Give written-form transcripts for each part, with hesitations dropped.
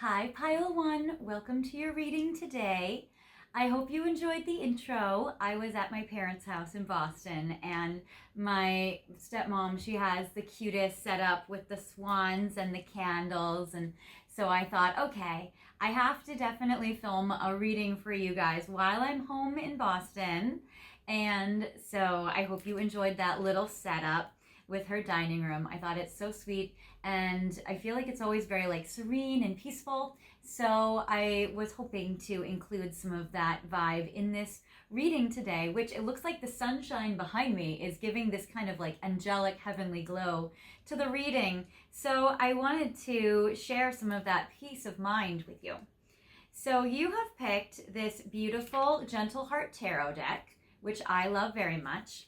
Hi, Pile One. Welcome to your reading today. I hope you enjoyed the intro. I was at my parents' house in Boston, and my stepmom, she has the cutest setup with the swans and the candles. And so I thought, okay, I have to definitely film a reading for you guys while I'm home in Boston. And so I hope you enjoyed that little setup with her dining room. I thought it's so sweet, and I feel like it's always very serene and peaceful. So I was hoping to include some of that vibe in this reading today, which it looks like the sunshine behind me is giving this kind of angelic heavenly glow to the reading. So I wanted to share some of that peace of mind with you. So you have picked this beautiful Gentle Heart Tarot deck, which I love very much.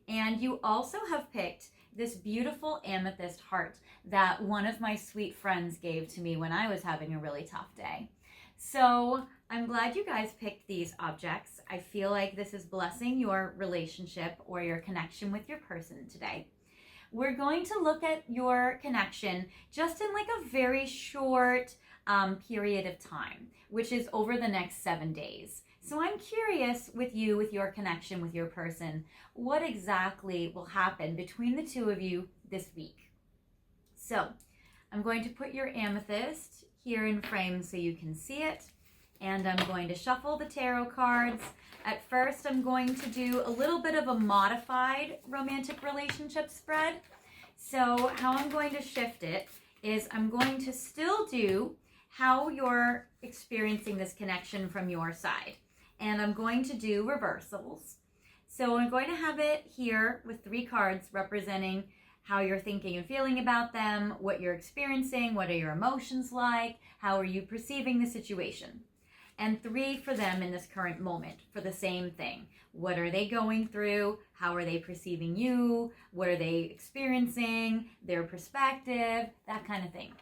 And you also have picked this beautiful amethyst heart that one of my sweet friends gave to me when I was having a really tough day. So I'm glad you guys picked these objects. I feel like this is blessing your relationship or your connection with your person today. We're going to look at your connection just in a very short period of time, which is over the next 7 days. So I'm curious with you, with your connection with your person, what exactly will happen between the two of you this week. So I'm going to put your amethyst here in frame so you can see it. And I'm going to shuffle the tarot cards. At first, I'm going to do a little bit of a modified romantic relationship spread. So how I'm going to shift it is I'm going to still do how you're experiencing this connection from your side. And I'm going to do reversals. So I'm going to have it here with 3 cards representing how you're thinking and feeling about them, what you're experiencing, what are your emotions like, how are you perceiving the situation. And 3 for them in this current moment for the same thing. What are they going through? How are they perceiving you? What are they experiencing? Their perspective, that kind of thing.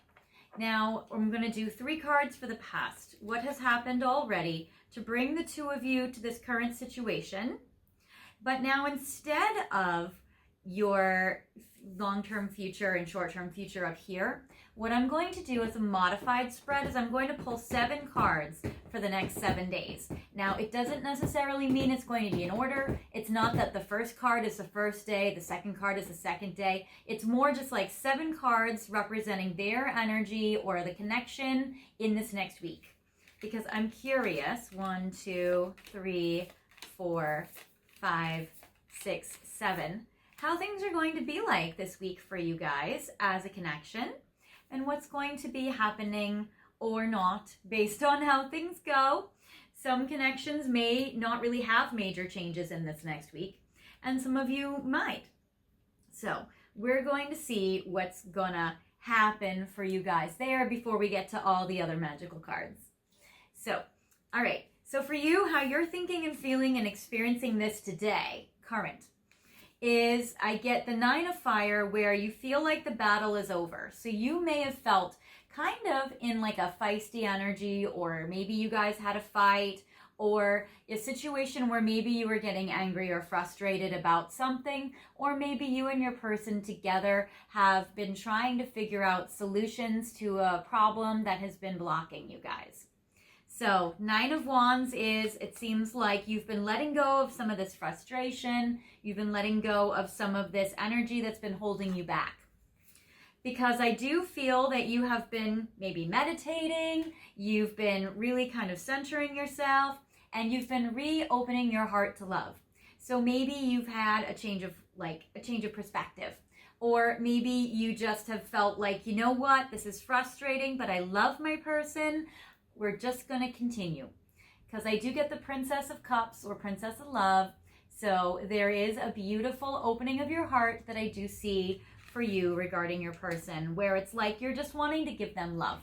Now, I'm going to do 3 cards for the past. What has happened already to bring the two of you to this current situation. But now instead of your long-term future and short-term future up here, what I'm going to do as a modified spread is I'm going to pull 7 cards for the next 7 days. Now, it doesn't necessarily mean it's going to be in order. It's not that the first card is the first day, the second card is the second day. It's more just 7 cards representing their energy or the connection in this next week. Because I'm curious, 1, 2, 3, 4, 5, 6, 7, how things are going to be like this week for you guys as a connection, and what's going to be happening or not based on how things go. Some connections may not really have major changes in this next week, and some of you might. So we're going to see what's gonna happen for you guys there before we get to all the other magical cards. So, all right. So for you, how you're thinking and feeling and experiencing this today, current, is I get the 9 of Fire where you feel like the battle is over. So you may have felt kind of in a feisty energy, or maybe you guys had a fight, or a situation where maybe you were getting angry or frustrated about something, or maybe you and your person together have been trying to figure out solutions to a problem that has been blocking you guys. So 9 of Wands is, it seems like you've been letting go of some of this frustration. You've been letting go of some of this energy that's been holding you back. Because I do feel that you have been maybe meditating, you've been really kind of centering yourself, and you've been reopening your heart to love. So maybe you've had a change of perspective. Or maybe you just have felt like, you know what, this is frustrating, but I love my person. We're just going to continue, because I do get the Princess of Cups or Princess of Love. So there is a beautiful opening of your heart that I do see for you regarding your person, where it's like you're just wanting to give them love.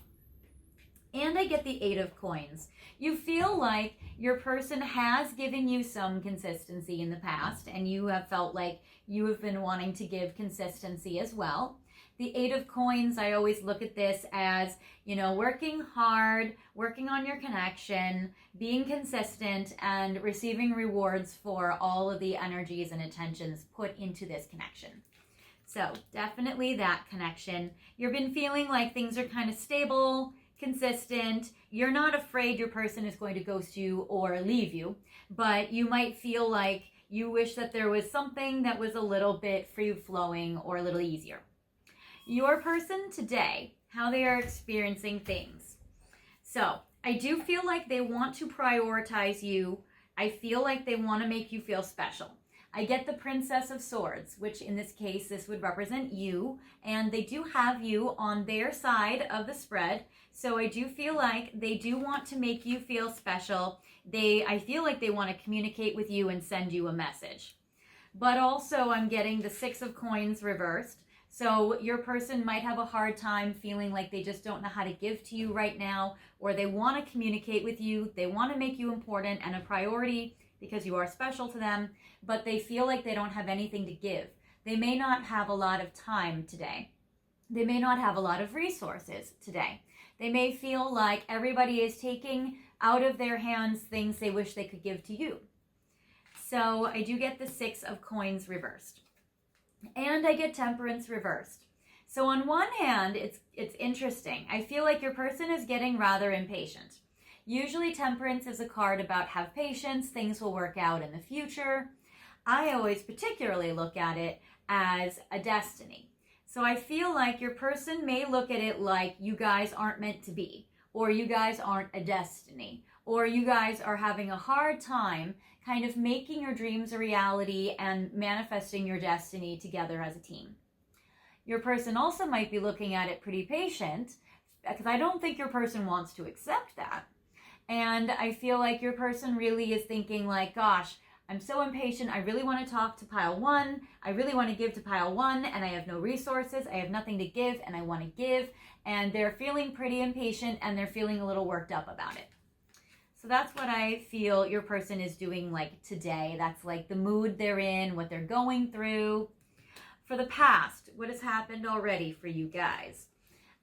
And I get the 8 of Coins. You feel like your person has given you some consistency in the past, and you have felt like you have been wanting to give consistency as well. The 8 of Coins, I always look at this as, working hard, working on your connection, being consistent, and receiving rewards for all of the energies and attentions put into this connection. So definitely that connection. You've been feeling like things are kind of stable, consistent. You're not afraid your person is going to ghost you or leave you, but you might feel like you wish that there was something that was a little bit free-flowing or a little easier. Your person today, how they are experiencing things. So I do feel like they want to prioritize you. I feel like they want to make you feel special. I get the Princess of Swords, which in this case, this would represent you, and they do have you on their side of the spread. So I do feel like they do want to make you feel special. I feel like they want to communicate with you and send you a message. But also I'm getting the Six of Coins reversed. So your person might have a hard time feeling like they just don't know how to give to you right now, or they want to communicate with you. They want to make you important and a priority because you are special to them, but they feel like they don't have anything to give. They may not have a lot of time today. They may not have a lot of resources today. They may feel like everybody is taking out of their hands things they wish they could give to you. So I do get the Six of Coins reversed. And I get Temperance reversed. So on one hand, it's interesting. I feel like your person is getting rather impatient. Usually Temperance is a card about have patience, things will work out in the future. I always particularly look at it as a destiny. So I feel like your person may look at it like you guys aren't meant to be, or you guys aren't a destiny, or you guys are having a hard time kind of making your dreams a reality and manifesting your destiny together as a team. Your person also might be looking at it pretty patient, because I don't think your person wants to accept that. And I feel like your person really is thinking like, gosh, I'm so impatient. I really want to talk to pile one. I really want to give to pile one, and I have no resources. I have nothing to give, and I want to give. And they're feeling pretty impatient, and they're feeling a little worked up about it. So that's what I feel your person is doing like today. That's like the mood they're in, what they're going through. For the past, what has happened already for you guys?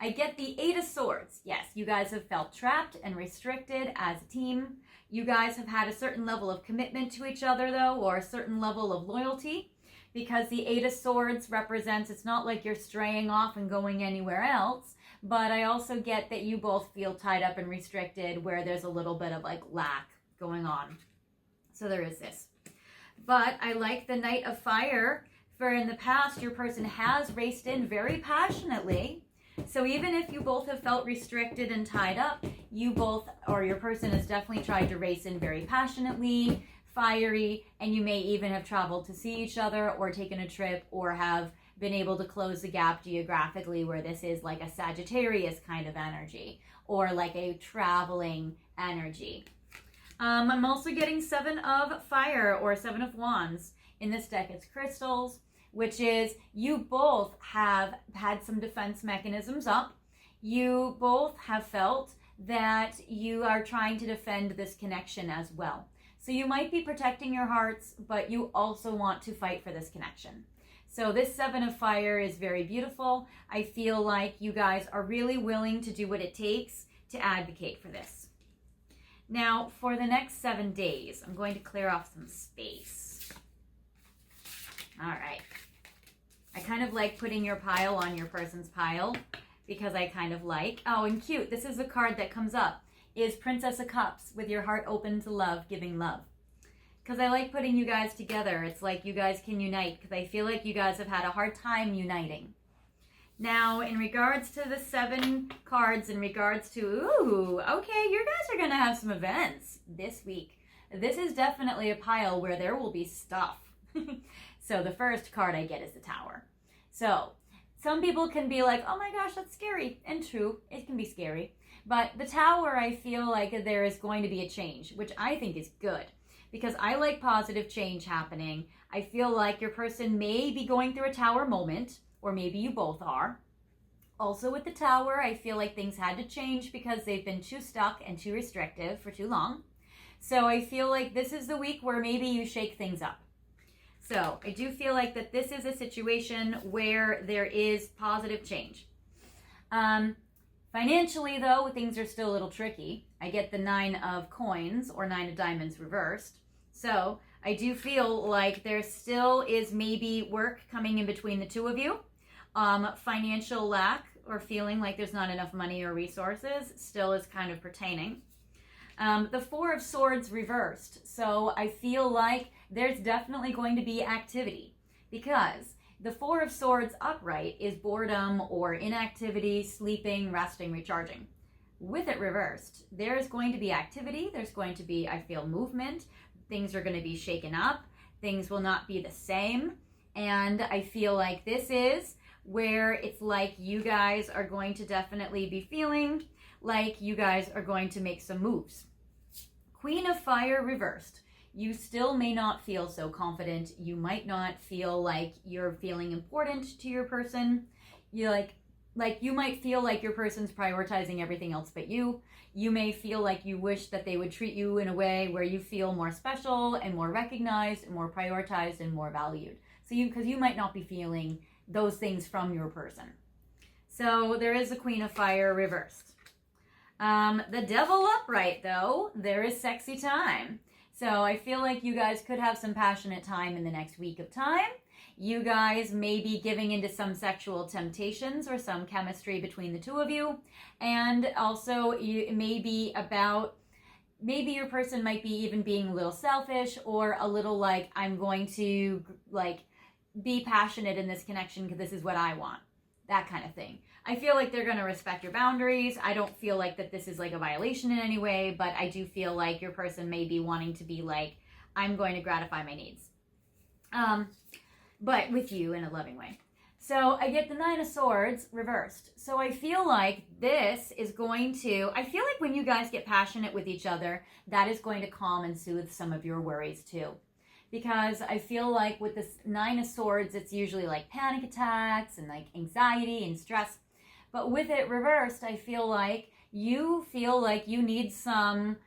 I get the Eight of Swords. Yes, you guys have felt trapped and restricted as a team. You guys have had a certain level of commitment to each other though, or a certain level of loyalty, because the Eight of Swords represents, it's not like you're straying off and going anywhere else, but I also get that you both feel tied up and restricted where there's a little bit of like lack going on. So there is this. But I like the Knight of Fire, for in the past your person has raced in very passionately. So even if you both have felt restricted and tied up, you both, or your person has definitely tried to race in very passionately, fiery, and you may even have traveled to see each other or taken a trip or have been able to close the gap geographically where this is like a Sagittarius kind of energy or like a traveling energy. I'm also getting Seven of Fire or Seven of Wands. In this deck, it's crystals, which is you both have had some defense mechanisms up. You both have felt that you are trying to defend this connection as well. So you might be protecting your hearts, but you also want to fight for this connection. So this Seven of Fire is very beautiful. I feel like you guys are really willing to do what it takes to advocate for this. Now, for the next 7 days, I'm going to clear off some space. All right. I kind of like putting your pile on your person's pile because I kind of like, oh, and cute, this is the card that comes up, is Princess of Cups with your heart open to love, giving love. Because I like putting you guys together. It's like you guys can unite because I feel like you guys have had a hard time uniting. Now, in regards to the 7 cards, in regards to, ooh, okay, you guys are going to have some events this week. This is definitely a pile where there will be stuff. So the first card I get is the Tower. So some people can be like, oh my gosh, that's scary. And true, it can be scary. But the Tower, I feel like there is going to be a change, which I think is good. Because I like positive change happening. I feel like your person may be going through a Tower moment, or maybe you both are. Also with the Tower, I feel like things had to change because they've been too stuck and too restrictive for too long. So I feel like this is the week where maybe you shake things up. So I do feel like that this is a situation where there is positive change. Financially, though, things are still a little tricky. I get the 9 of Coins or 9 of Diamonds reversed. So I do feel like there still is maybe work coming in between the two of you. Financial lack or feeling like there's not enough money or resources still is kind of pertaining. The Four of Swords reversed. So I feel like there's definitely going to be activity, because the Four of Swords upright is boredom or inactivity, sleeping, resting, recharging. With it reversed, there's going to be activity. There's going to be, I feel, movement. Things are going to be shaken up. Things will not be the same. And I feel like this is where it's like you guys are going to definitely be feeling like you guys are going to make some moves. Queen of Fire reversed. You still may not feel so confident. You might not feel like you're feeling important to your person. You like you might feel like your person's prioritizing everything else but you. You may feel like you wish that they would treat you in a way where you feel more special and more recognized and more prioritized and more valued. So because you might not be feeling those things from your person. So there is the Queen of Fire reversed. The Devil upright, though, there is sexy time. So I feel like you guys could have some passionate time in the next week of time. You guys may be giving into some sexual temptations or some chemistry between the two of you. And also it may be about, maybe your person might be even being a little selfish or a little like, I'm going to like be passionate in this connection because this is what I want. That kind of thing. I feel like they're going to respect your boundaries. I don't feel like that this is like a violation in any way, but I do feel like your person may be wanting to be like, I'm going to gratify my needs. But with you in a loving way. So I get the Nine of Swords reversed. So I feel like this is going to, I feel like when you guys get passionate with each other, that is going to calm and soothe some of your worries too. Because I feel like with this Nine of Swords, it's usually like panic attacks and like anxiety and stress. But with it reversed, I feel like you need some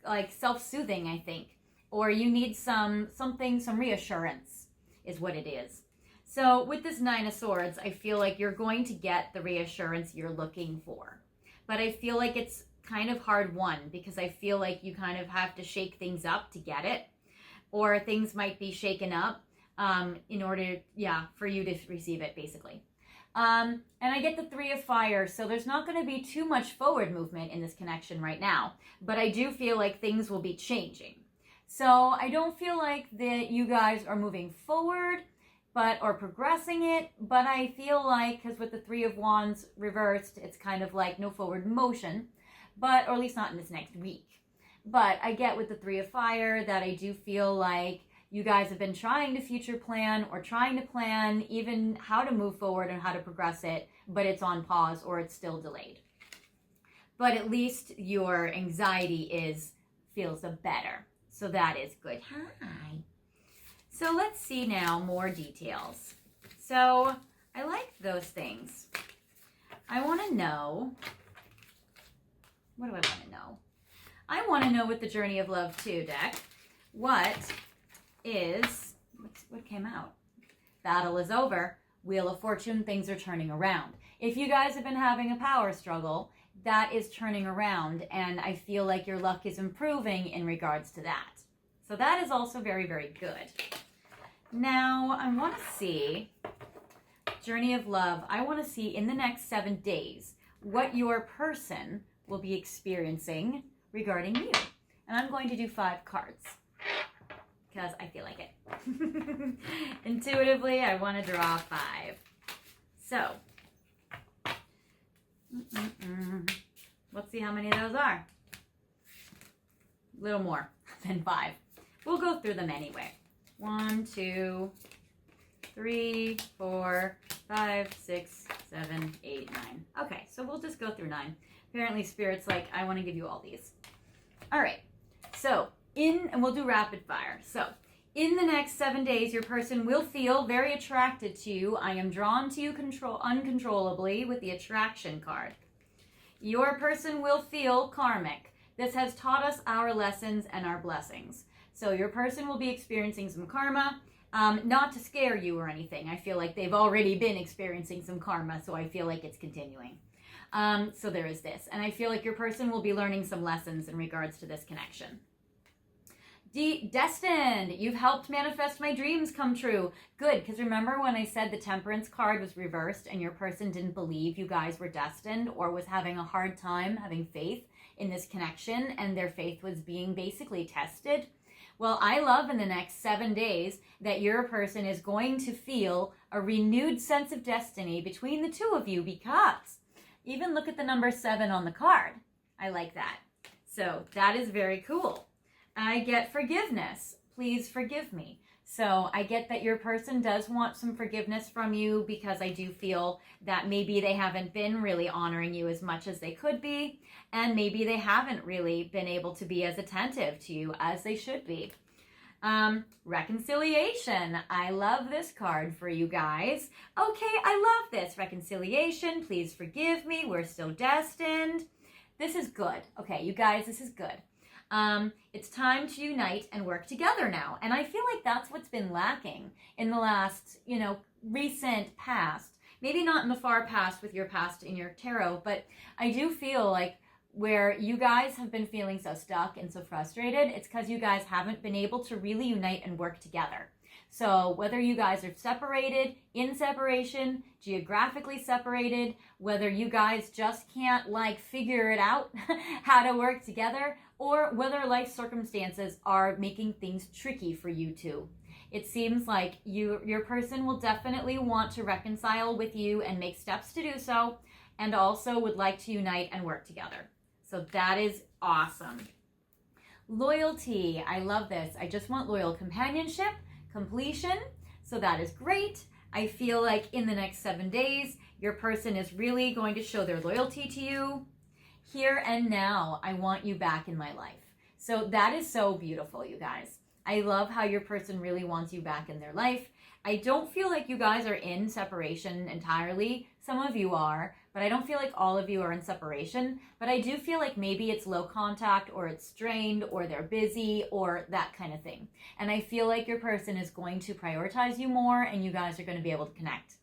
like self-soothing, I think. Or you need some reassurance is what it is. So with this Nine of Swords, I feel like you're going to get the reassurance you're looking for. But I feel like it's kind of hard won because I feel like you kind of have to shake things up to get it. Or things might be shaken up in order, for you to receive it, basically. And I get the Three of Fire, so there's not going to be too much forward movement in this connection right now. But I do feel like things will be changing. So I don't feel like that you guys are moving forward or progressing it. But I feel like, because with the Three of Wands reversed, it's kind of like no forward motion. Or at least not in this next week. But I get with the Three of Fire that I do feel like you guys have been trying to future plan or trying to plan even how to move forward and how to progress it, but it's on pause or it's still delayed. But at least your anxiety feels better. So that is good. Hi. So let's see now more details. So I like those things. I want to know, what do I want to know? I want to know with the Journey of Love 2 deck, what came out? Battle is over. Wheel of Fortune, things are turning around. If you guys have been having a power struggle, that is turning around, and I feel like your luck is improving in regards to that. So that is also very, very good. Now, I want to see, Journey of Love, I want to see in the next 7 days what your person will be experiencing regarding you. And I'm going to do 5 cards because I feel like it. Intuitively, I want to draw 5. So, let's see how many of those are. A little more than 5. We'll go through them anyway. 1, 2, 3, 4, 5, 6, 7, 8, 9. Okay, so we'll just go through 9. Apparently Spirit's like, I want to give you all these. All right, so and we'll do rapid fire. So in the next 7 days, your person will feel very attracted to you. I am drawn to you uncontrollably with the attraction card. Your person will feel karmic. This has taught us our lessons and our blessings. So your person will be experiencing some karma, not to scare you or anything. I feel like they've already been experiencing some karma, so I feel like it's continuing. So there is this. And I feel like your person will be learning some lessons in regards to this connection. Destined. You've helped manifest my dreams come true. Good, because remember when I said the Temperance card was reversed and your person didn't believe you guys were destined or was having a hard time having faith in this connection and their faith was being basically tested? Well, I love in the next 7 days that your person is going to feel a renewed sense of destiny between the two of you, because even look at the number 7 on the card. I like that. So that is very cool. I get forgiveness. Please forgive me. So I get that your person does want some forgiveness from you, because I do feel that maybe they haven't been really honoring you as much as they could be, and maybe they haven't really been able to be as attentive to you as they should be. Reconciliation. I love this card for you guys. Okay, I love this. Reconciliation. Please forgive me. We're still destined. This is good. Okay, you guys, this is good. It's time to unite and work together now. And I feel like that's what's been lacking in the last, recent past. Maybe not in the far past with your past in your tarot, but I do feel like where you guys have been feeling so stuck and so frustrated, it's because you guys haven't been able to really unite and work together. So whether you guys are separated, in separation, geographically separated, whether you guys just can't figure it out how to work together, or whether life circumstances are making things tricky for you two. It seems like your person will definitely want to reconcile with you and make steps to do so, and also would like to unite and work together. So that is awesome. Loyalty. I love this. I just want loyal companionship, completion. So that is great. I feel like in the next 7 days, your person is really going to show their loyalty to you. Here and now, I want you back in my life. So that is so beautiful, you guys. I love how your person really wants you back in their life. I don't feel like you guys are in separation entirely. Some of you are, but I don't feel like all of you are in separation. But I do feel like maybe it's low contact, or it's strained, or they're busy, or that kind of thing. And I feel like your person is going to prioritize you more, and you guys are going to be able to connect.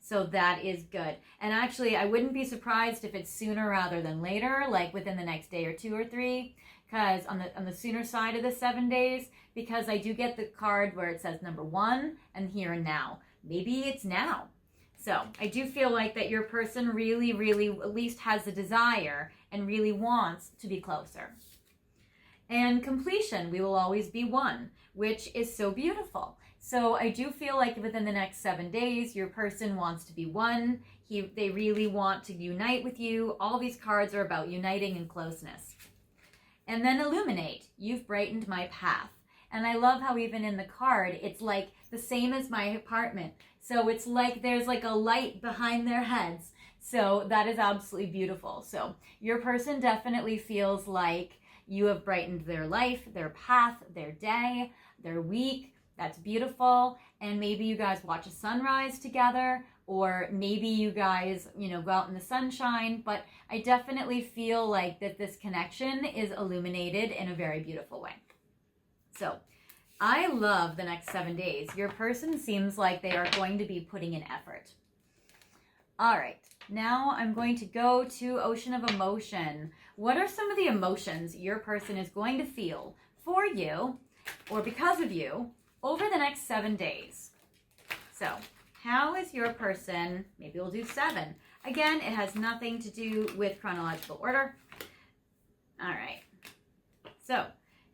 So that is good. And actually, I wouldn't be surprised if it's sooner rather than later, like within the next day or 2 or 3, because on the sooner side of the 7 days, because I do get the card where it says number 1 and here and now. Maybe it's now. So I do feel like that your person really, really at least has the desire and really wants to be closer. And completion, we will always be one, which is so beautiful. So I do feel like within the next 7 days, your person wants to be one. They really want to unite with you. All these cards are about uniting and closeness. And then illuminate. You've brightened my path. And I love how even in the card, it's like the same as my apartment. So it's like there's like a light behind their heads. So that is absolutely beautiful. So your person definitely feels like you have brightened their life, their path, their day, their week. That's beautiful. And maybe you guys watch a sunrise together, or maybe you guys, go out in the sunshine. But I definitely feel like that this connection is illuminated in a very beautiful way. So I love the next 7 days. Your person seems like they are going to be putting in effort. All right, now I'm going to go to Ocean of Emotion. What are some of the emotions your person is going to feel for you or because of you over the next 7 days? So how is your person, maybe we'll do 7. Again, it has nothing to do with chronological order. All right, so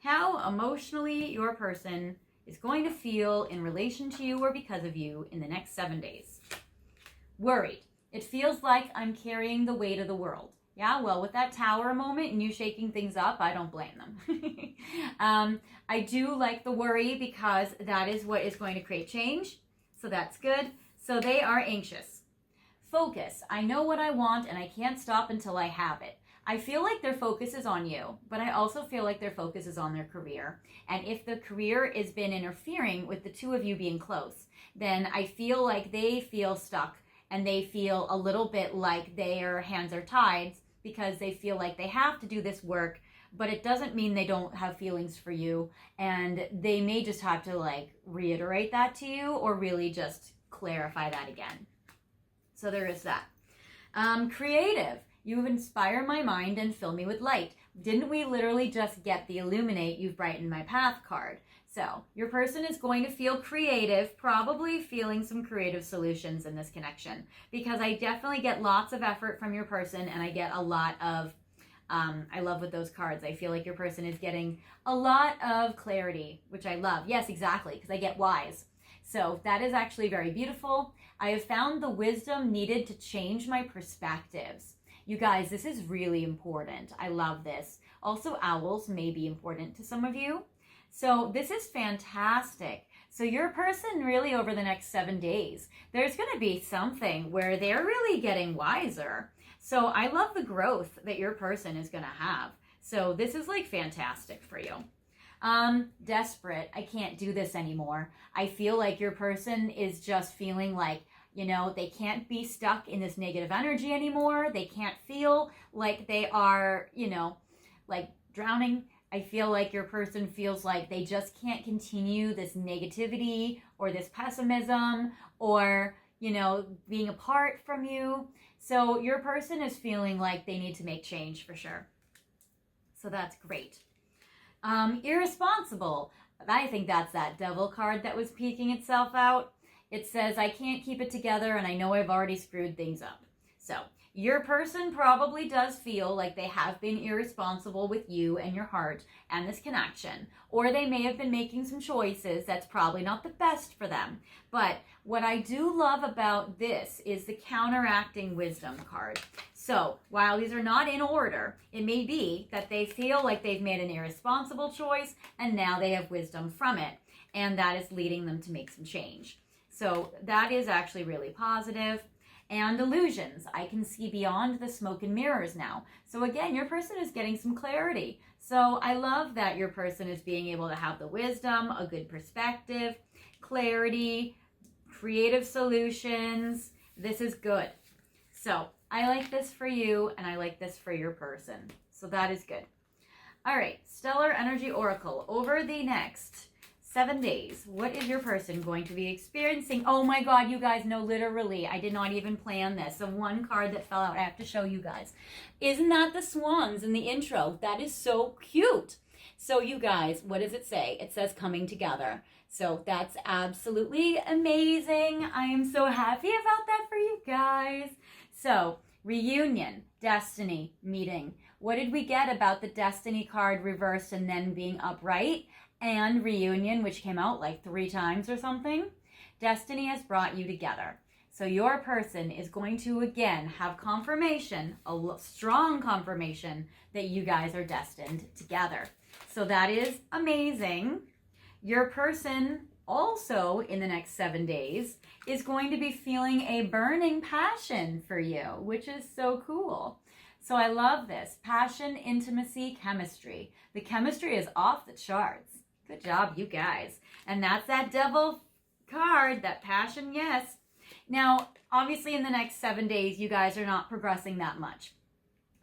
how emotionally your person is going to feel in relation to you or because of you in the next 7 days. Worried. It feels like I'm carrying the weight of the world. Yeah, well, with that tower moment and you shaking things up, I don't blame them. I do like the worry because that is what is going to create change. So that's good. So they are anxious. Focus. I know what I want and I can't stop until I have it. I feel like their focus is on you, but I also feel like their focus is on their career. And if the career has been interfering with the two of you being close, then I feel like they feel stuck and they feel a little bit like their hands are tied because they feel like they have to do this work, but it doesn't mean they don't have feelings for you. And they may just have to reiterate that to you or really just clarify that again. So there is that. Creative. You inspire my mind and fill me with light. didn't we literally just get the Illuminate, You've Brightened My Path card? So your person is going to feel creative, probably feeling some creative solutions in this connection, because I definitely get lots of effort from your person, and I get a lot of, I love with those cards. I feel like your person is getting a lot of clarity, which I love. Yes, exactly, because I get wise. So that is actually very beautiful. I have found the wisdom needed to change my perspectives. You guys, this is really important. I love this. Also, owls may be important to some of you. So this is fantastic. So your person really over the next 7 days, there's going to be something where they're really getting wiser. So I love the growth that your person is going to have. So this is like fantastic for you. Desperate. I can't do this anymore. I feel like your person is just feeling like, you know, they can't be stuck in this negative energy anymore. They can't feel like they are, you know, like drowning. I feel like your person feels like they just can't continue this negativity or this pessimism or, you know, being apart from you. So your person is feeling like they need to make change for sure. So that's great. Irresponsible. I think that's that devil card that was peeking itself out. It says, I can't keep it together and I know I've already screwed things up. So your person probably does feel like they have been irresponsible with you and your heart and this connection, or they may have been making some choices that's probably not the best for them. But what I do love about this is the counteracting wisdom card. So while these are not in order, it may be that they feel like they've made an irresponsible choice and now they have wisdom from it, and that is leading them to make some change. So that is actually really positive. And illusions. I can see beyond the smoke and mirrors now. So again, your person is getting some clarity. So I love that your person is being able to have the wisdom, a good perspective, clarity, creative solutions. This is good. So I like this for you and I like this for your person. So that is good. All right, Stellar Energy Oracle. Over the next 7 days, what is your person going to be experiencing? Oh my God, you guys know, literally, I did not even plan this. The one card that fell out, I have to show you guys. Isn't that the swans in the intro? That is so cute. So you guys, what does it say? It says coming together. So that's absolutely amazing. I am so happy about that for you guys. So reunion, destiny, meeting. What did we get about the destiny card reversed and then being upright? And reunion, which came out like 3 times or something. Destiny has brought you together. So your person is going to again have confirmation, a strong confirmation that you guys are destined together. So that is amazing. Your person also in the next 7 days is going to be feeling a burning passion for you, which is so cool. So I love this. Passion, intimacy, chemistry. The chemistry is off the charts. Good job, you guys. And that's that devil card, that passion, yes. Now, obviously in the next 7 days, you guys are not progressing that much.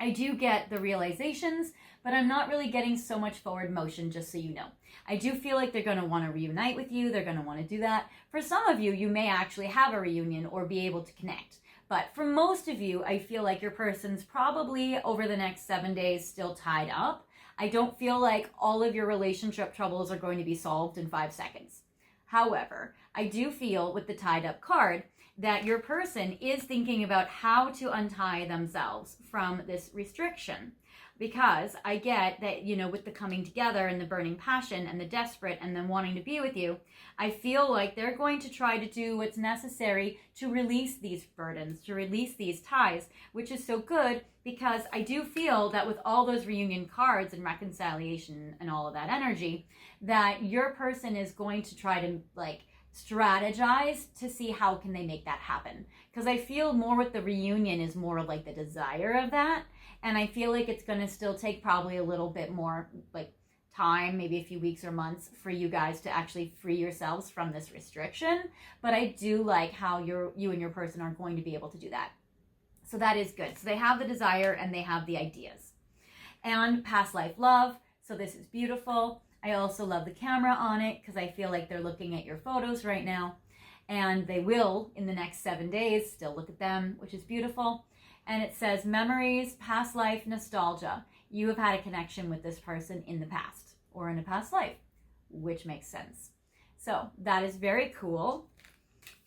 I do get the realizations, but I'm not really getting so much forward motion, just so you know. I do feel like they're going to want to reunite with you. They're going to want to do that. For some of you, you may actually have a reunion or be able to connect. But for most of you, I feel like your person's probably over the next 7 days still tied up. I don't feel like all of your relationship troubles are going to be solved in 5 seconds. However, I do feel with the tied up card that your person is thinking about how to untie themselves from this restriction. Because I get that, you know, with the coming together and the burning passion and the desperate and them wanting to be with you, I feel like they're going to try to do what's necessary to release these burdens, to release these ties, which is so good because I do feel that with all those reunion cards and reconciliation and all of that energy, that your person is going to try to like strategize to see how can they make that happen. Because I feel more with the reunion is more of like the desire of that. And I feel like it's going to still take probably a little bit more like time, maybe a few weeks or months for you guys to actually free yourselves from this restriction. But I do like how you and your person are going to be able to do that. So that is good. So they have the desire and they have the ideas. And past life love. So this is beautiful. I also love the camera on it because I feel like they're looking at your photos right now. And they will, in the next 7 days, still look at them, which is beautiful. And it says memories, past life, nostalgia. you have had a connection with this person in the past or in a past life, which makes sense. So that is very cool.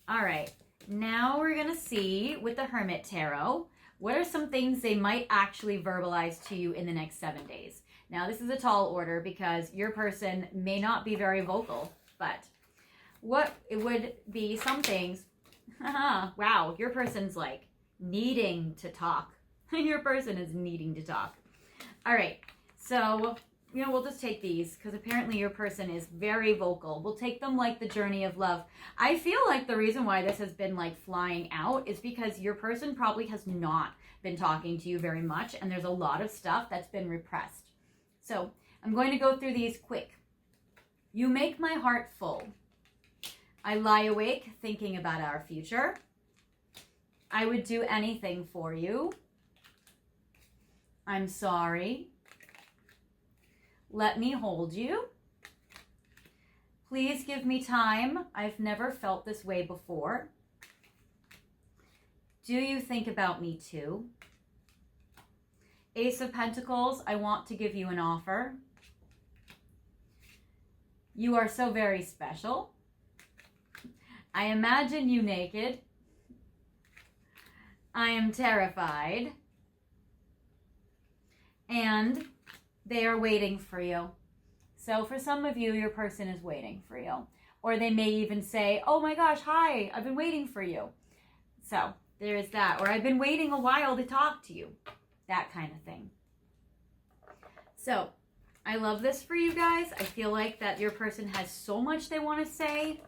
All right, now we're going to see with the Hermit Tarot, what are some things they might actually verbalize to you in the next 7 days? Now, this is a tall order because your person may not be very vocal, but what it would be some things, wow, your person's like needing to talk. Your person is needing to talk. All right, so, we'll just take these because apparently your person is very vocal. We'll take them like the journey of love. I feel like the reason why this has been like flying out is because your person probably has not been talking to you very much, and there's a lot of stuff that's been repressed. So I'm going to go through these quick. You make my heart full. I lie awake thinking about our future. I would do anything for you. I'm sorry. Let me hold you. Please give me time. I've never felt this way before. Do you think about me too? Ace of Pentacles, I want to give you an offer. You are so very special. I imagine you naked. I am terrified. And they are waiting for you. So for some of you, your person is waiting for you. Or they may even say, oh my gosh, hi, I've been waiting for you. So there is that. Or I've been waiting a while to talk to you. That kind of thing. So I love this for you guys. I feel like that your person has so much they want to say.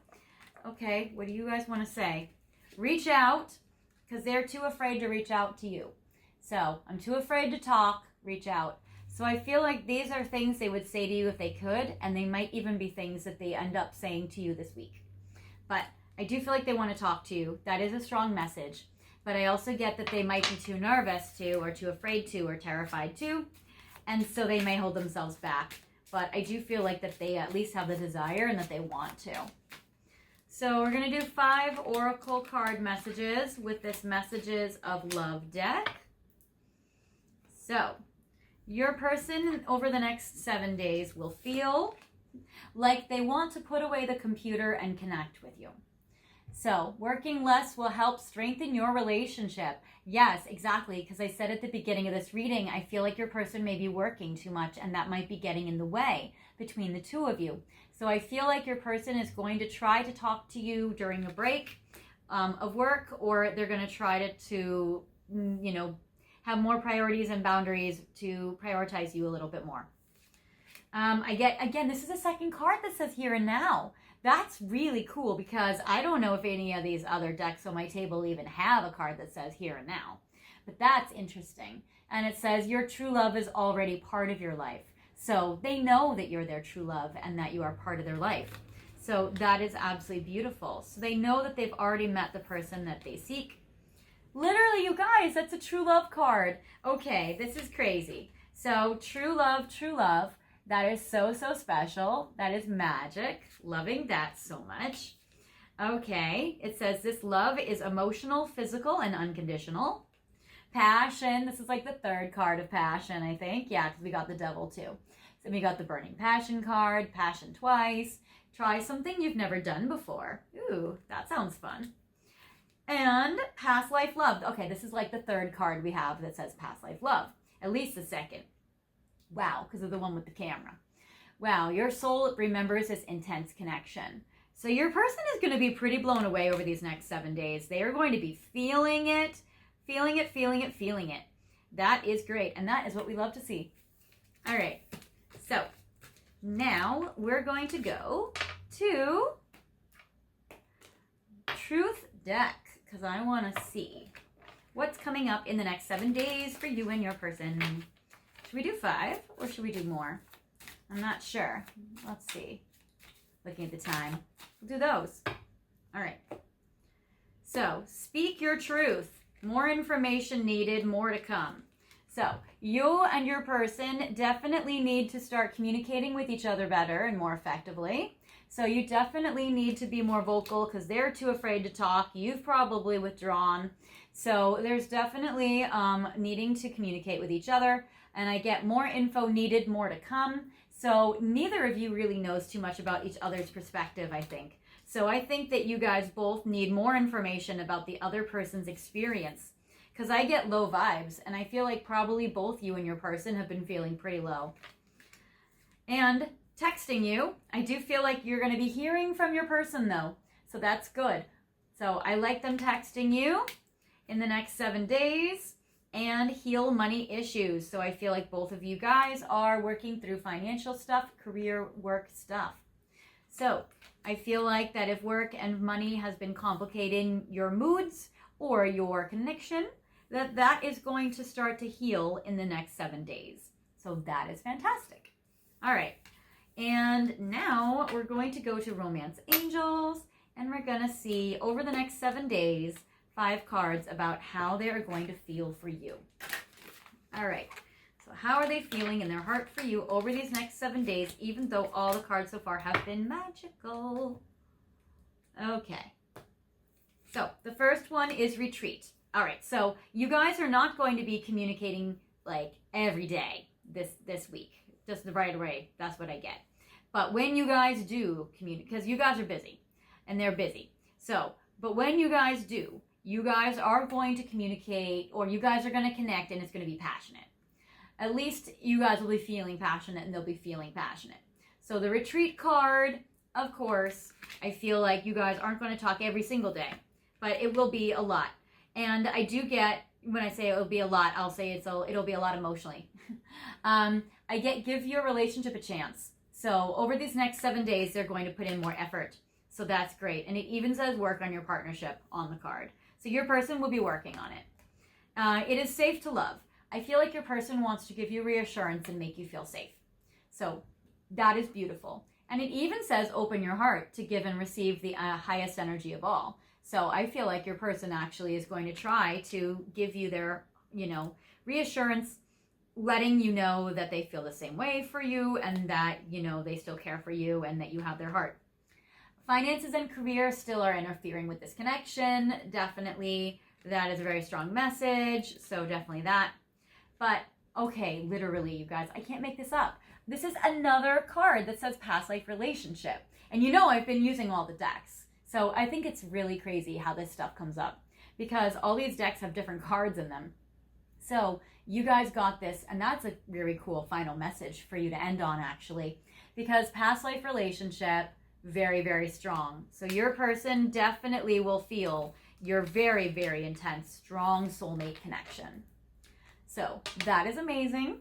Okay, what do you guys want to say? Reach out, because they're too afraid to reach out to you. So I'm too afraid to talk, reach out. So I feel like these are things they would say to you if they could, and they might even be things that they end up saying to you this week. But I do feel like they want to talk to you. That is a strong message. But I also get that they might be too nervous to, or too afraid to, or terrified to, and so they may hold themselves back. But I do feel like that they at least have the desire and that they want to. So we're going to do 5 oracle card messages with this Messages of Love deck. So your person over the next 7 days will feel like they want to put away the computer and connect with you. So working less will help strengthen your relationship. Yes, exactly, because I said at the beginning of this reading, I feel like your person may be working too much, and that might be getting in the way between the two of you. So I feel like your person is going to try to talk to you during a break of work, or they're going to try to have more priorities and boundaries to prioritize you a little bit more. I get, again, this is a second card that says here and now. That's really cool because I don't know if any of these other decks on my table even have a card that says here and now. But that's interesting. And it says your true love is already part of your life. So they know that you're their true love and that you are part of their life. So that is absolutely beautiful. So they know that they've already met the person that they seek. Literally, you guys, that's a true love card. Okay, this is crazy. So true love, true love. That is so, so special. That is magic. Loving that so much. Okay, it says this love is emotional, physical, and unconditional. Passion. This is like the third card of passion, I think. Yeah, because we got the devil too. So we got the burning passion card, passion twice. Try something you've never done before. Ooh, that sounds fun. And past life love. Okay, this is like the third card we have that says past life love. At least the second. Wow, because of the one with the camera. Wow, your soul remembers this intense connection. So your person is going to be pretty blown away over these next 7 days. They are going to be feeling it, feeling it, feeling it, feeling it. That is great, and that is what we love to see. All right, so now we're going to go to Truth deck because I want to see what's coming up in the next 7 days for you and your person. Should we do 5 or should we do more? I'm not sure. Let's see. Looking at the time. We'll do those. All right. So, speak your truth. More information needed, more to come. So, you and your person definitely need to start communicating with each other better and more effectively. So you definitely need to be more vocal because they're too afraid to talk. You've probably withdrawn. So there's definitely needing to communicate with each other. And I get more info needed, more to come. So neither of you really knows too much about each other's perspective, I think. So I think that you guys both need more information about the other person's experience. Because I get low vibes, and I feel like probably both you and your person have been feeling pretty low. And texting you, I do feel like you're going to be hearing from your person, though. So that's good. So I like them texting you in the next 7 days and heal money issues. So I feel like both of you guys are working through financial stuff, career, work stuff. So I feel like that if work and money has been complicating your moods or your connection, that is going to start to heal in the next 7 days. So that is fantastic. All right. And now we're going to go to Romance Angels, and we're going to see over the next 7 days, 5 cards about how they are going to feel for you. All right. So how are they feeling in their heart for you over these next 7 days, even though all the cards so far have been magical? Okay. So the first one is retreat. All right. So you guys are not going to be communicating like every day this week, just the right away. That's what I get. But when you guys do communicate, because you guys are busy and they're busy. So, but when you guys do, you guys are going to communicate, or you guys are going to connect, and it's going to be passionate. At least you guys will be feeling passionate and they'll be feeling passionate. So the retreat card, of course, I feel like you guys aren't going to talk every single day, but it will be a lot. And I do get, when I say it will be a lot, I'll say it'll be a lot emotionally. I get give your relationship a chance. So over these next 7 days, they're going to put in more effort. So that's great. And it even says work on your partnership on the card. So your person will be working on it. It is safe to love. I feel like your person wants to give you reassurance and make you feel safe. So that is beautiful. And it even says open your heart to give and receive the highest energy of all. So I feel like your person actually is going to try to give you their, reassurance, letting you know that they feel the same way for you and that, they still care for you and that you have their heart. Finances and career still are interfering with this connection. Definitely, that is a very strong message. So definitely that. But, okay, literally, you guys, I can't make this up. This is another card that says past life relationship. And I've been using all the decks. So I think it's really crazy how this stuff comes up because all these decks have different cards in them. So you guys got this, and that's a really cool final message for you to end on, actually, because past life relationship, very, very strong. So your person definitely will feel your very, very intense, strong soulmate connection. So that is amazing.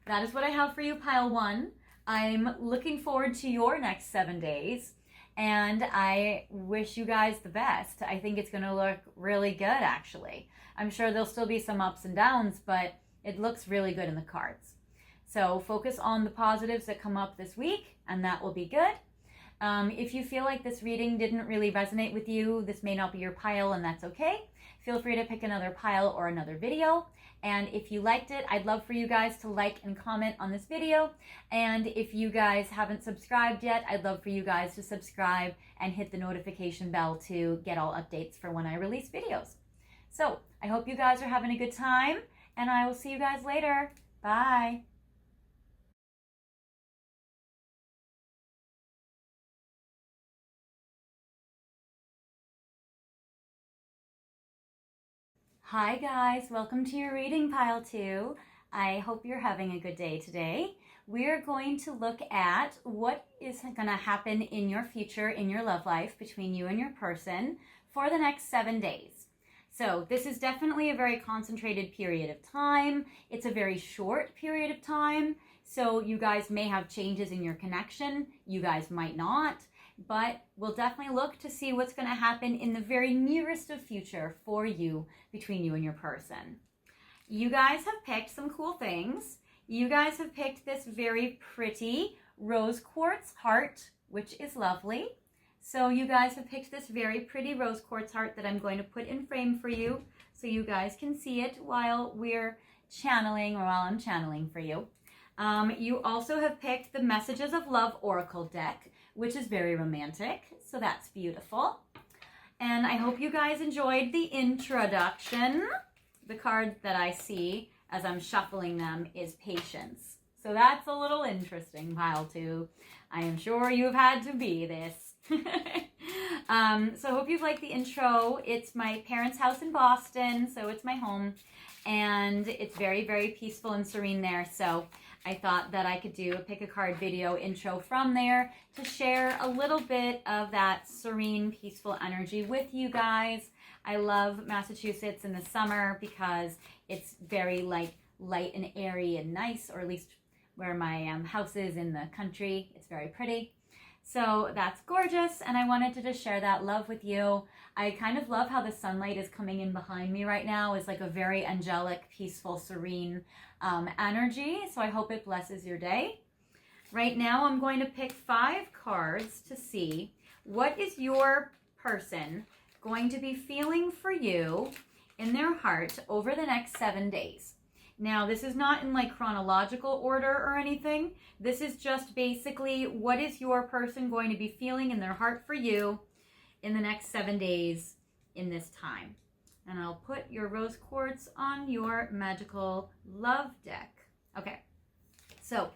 That is what I have for you, pile 1. I'm looking forward to your next 7 days, and I wish you guys the best. I think it's going to look really good, actually. I'm sure there'll still be some ups and downs, but it looks really good in the cards. So focus on the positives that come up this week, and that will be good. If you feel like this reading didn't really resonate with you, this may not be your pile, and that's okay. Feel free to pick another pile or another video. And if you liked it, I'd love for you guys to like and comment on this video. And if you guys haven't subscribed yet, I'd love for you guys to subscribe and hit the notification bell to get all updates for when I release videos. So I hope you guys are having a good time, and I will see you guys later. Bye. Hi guys, welcome to your reading, pile 2. I hope you're having a good day today. We're going to look at what is going to happen in your future, in your love life, between you and your person for the next 7 days. So this is definitely a very concentrated period of time. It's a very short period of time. So you guys may have changes in your connection. You guys might not. But we'll definitely look to see what's going to happen in the very nearest of future for you, between you and your person. You guys have picked some cool things. You guys have picked this very pretty rose quartz heart, which is lovely. So you guys have picked this very pretty rose quartz heart that I'm going to put in frame for you so you guys can see it while we're channeling, or while I'm channeling for you. You also have picked the Messages of Love Oracle deck, which is very romantic. So that's beautiful. And I hope you guys enjoyed the introduction. The card that I see as I'm shuffling them is patience. So that's a little interesting, pile two. I am sure you've had to be this. So I hope you've liked the intro. It's my parents' house in Boston, so it's my home. And it's very, very peaceful and serene there. So I thought that I could do a pick a card video intro from there to share a little bit of that serene, peaceful energy with you guys. I love Massachusetts in the summer because it's very light and airy and nice, or at least where my house is in the country. It's very pretty. So that's gorgeous, and I wanted to just share that love with you. I kind of love how the sunlight is coming in behind me right now. It's like a very angelic, peaceful, serene energy, so I hope it blesses your day. Right now, I'm going to pick 5 cards to see what is your person going to be feeling for you in their heart over the next 7 days. Now, this is not in like chronological order or anything. This is just basically what is your person going to be feeling in their heart for you in the next 7 days in this time. And I'll put your rose quartz on your magical love deck. Okay, so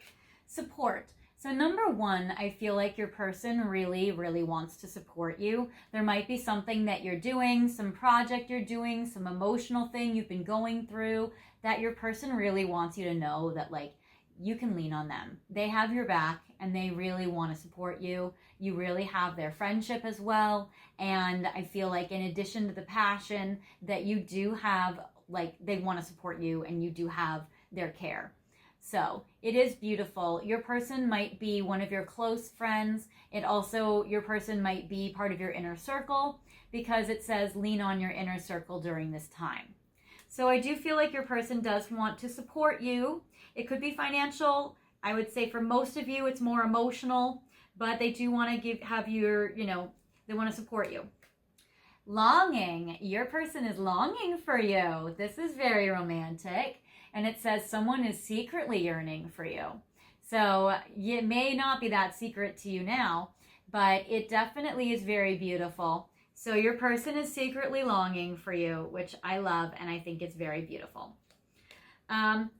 support. So number 1, I feel like your person really, really wants to support you. There might be something that you're doing, some project you're doing, some emotional thing you've been going through that your person really wants you to know that like you can lean on them. They have your back and they really want to support you. You really have their friendship as well. And I feel like in addition to the passion that you do have, like they want to support you and you do have their care. So it is beautiful. Your person might be one of your close friends. Your person might be part of your inner circle because it says lean on your inner circle during this time. So I do feel like your person does want to support you. It could be financial. I would say for most of you, it's more emotional, but they do want to they want to support you. Longing. Your person is longing for you. This is very romantic. And it says someone is secretly yearning for you. So it may not be that secret to you now, but it definitely is very beautiful. So your person is secretly longing for you, which I love, and I think it's very beautiful.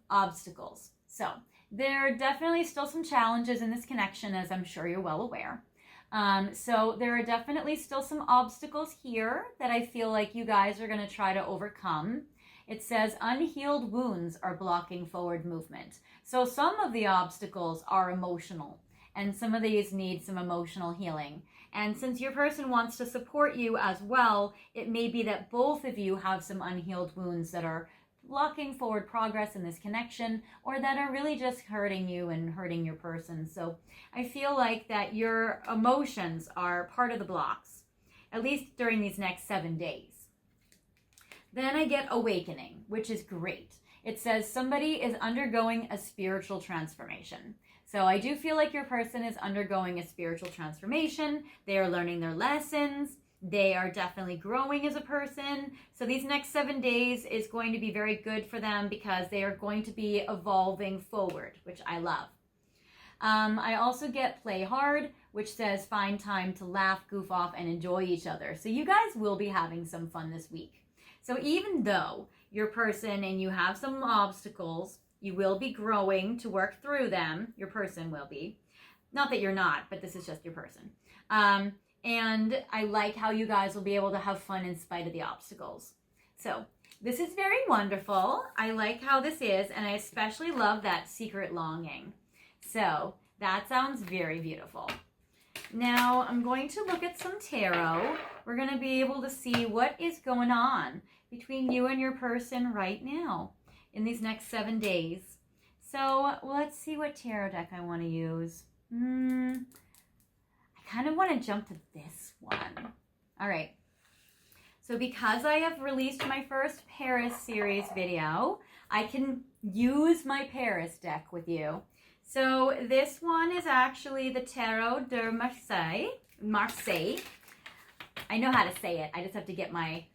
Obstacles. So there are definitely still some challenges in this connection, as I'm sure you're well aware. So there are definitely still some obstacles here that I feel like you guys are going to try to overcome. It says unhealed wounds are blocking forward movement. So some of the obstacles are emotional, and some of these need some emotional healing. And since your person wants to support you as well, it may be that both of you have some unhealed wounds that are blocking forward progress in this connection, or that are really just hurting you and hurting your person. So I feel like that your emotions are part of the blocks, at least during these next 7 days. Then I get awakening, which is great. It says somebody is undergoing a spiritual transformation. So I do feel like your person is undergoing a spiritual transformation. They are learning their lessons. They are definitely growing as a person. So these next 7 days is going to be very good for them because they are going to be evolving forward, which I love. I also get play hard, which says find time to laugh, goof off, and enjoy each other. So you guys will be having some fun this week. So even though your person and you have some obstacles, you will be growing to work through them. Your person will be. Not that you're not, but this is just your person. And I like how you guys will be able to have fun in spite of the obstacles. So this is very wonderful. I like how this is, and I especially love that secret longing. So that sounds very beautiful. Now I'm going to look at some tarot. We're going to be able to see what is going on between you and your person right now in these next 7 days. So let's see what tarot deck I want to use. I kind of want to jump to this one. All right. So because I have released my first Paris series video, I can use my Paris deck with you. So this one is actually the Tarot de Marseille. I know how to say it. I just have to get my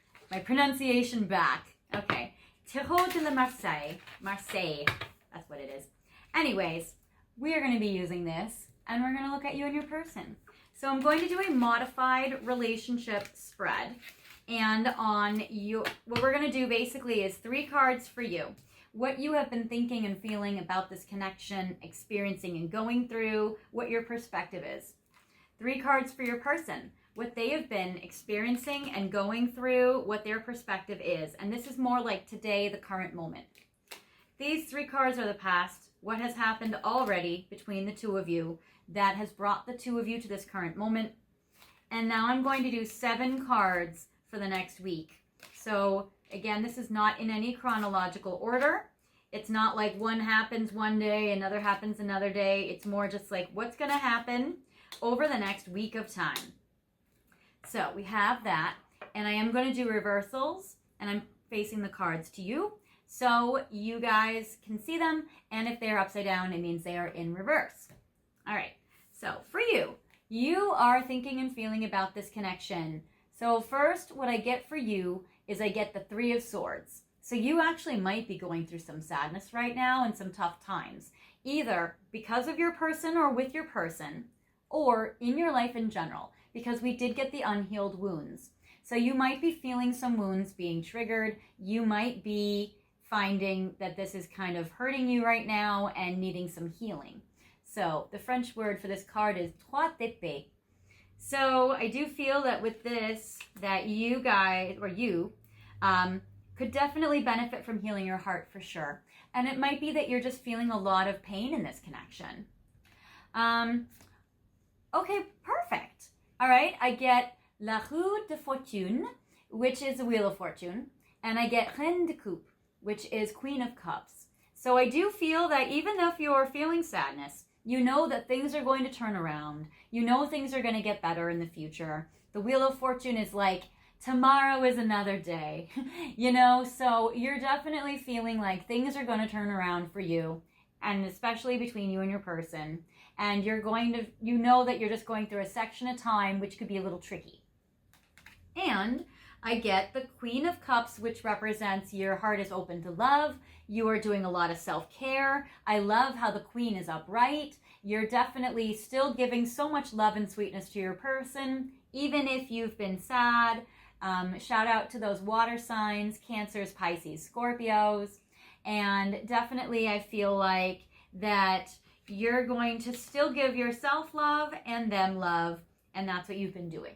pronunciation back. Okay. Tarot de la Marseille. Marseille. That's what it is. Anyways, we are going to be using this, and we're going to look at you and your person. So I'm going to do a modified relationship spread. And on you, what we're going to do basically is 3 cards for you. What you have been thinking and feeling about this connection, experiencing and going through, what your perspective is. 3 cards for your person, what they have been experiencing and going through, what their perspective is. And this is more like today, the current moment. These 3 cards are the past, what has happened already between the 2 of you that has brought the 2 of you to this current moment. And now I'm going to do 7 cards for the next week. So again, this is not in any chronological order. It's not like one happens one day, another happens another day. It's more just like what's going to happen over the next week of time. So we have that, and I am going to do reversals, and I'm facing the cards to you so you guys can see them, and if they're upside down, it means they are in reverse. All right, so for you, you are thinking and feeling about this connection. So first, what I get for you is I get the 3 of Swords. So you actually might be going through some sadness right now and some tough times, either because of your person or with your person, or in your life in general, because we did get the unhealed wounds. So you might be feeling some wounds being triggered. You might be finding that this is kind of hurting you right now and needing some healing. So the French word for this card is trois d'épée. So I do feel that with this, that you guys, or you, could definitely benefit from healing your heart for sure. And it might be that you're just feeling a lot of pain in this connection. Okay, perfect. All right, I get La Roue de Fortune, which is the Wheel of Fortune. And I get Reine de Coupe, which is Queen of Cups. So I do feel that even if you're feeling sadness, you know that things are going to turn around. You know things are going to get better in the future. The Wheel of Fortune is like, tomorrow is another day, you know? So you're definitely feeling like things are going to turn around for you, and especially between you and your person. And you're going to, you know that you're just going through a section of time, which could be a little tricky. And I get the Queen of Cups, which represents your heart is open to love. You are doing a lot of self-care. I love how the Queen is upright. You're definitely still giving so much love and sweetness to your person, even if you've been sad. Shout out to those water signs, Cancers, Pisces, Scorpios. And definitely I feel like that you're going to still give yourself love and them love, and that's what you've been doing.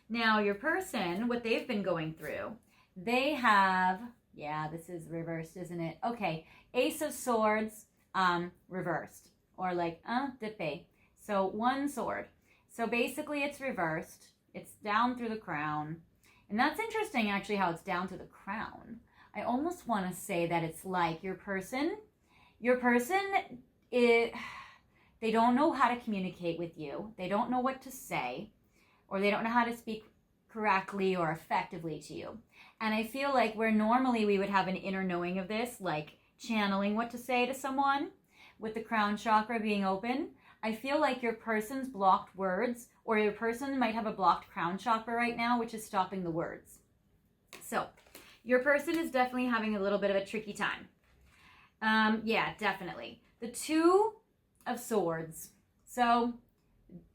Now, your person, what they've been going through, they have, yeah, this is reversed, isn't it? Okay, Ace of Swords, reversed, or like, d'épée. So 1 sword. So basically it's reversed. It's down through the crown. And that's interesting, actually, how it's down through the crown. I almost want to say that it's like your person, they don't know how to communicate with you. They don't know what to say, or they don't know how to speak correctly or effectively to you. And I feel like where normally we would have an inner knowing of this, like channeling what to say to someone, with the crown chakra being open, I feel like your person's blocked words, or your person might have a blocked crown chakra right now, which is stopping the words. So your person is definitely having a little bit of a tricky time. Yeah, definitely. The 2 of Swords. So,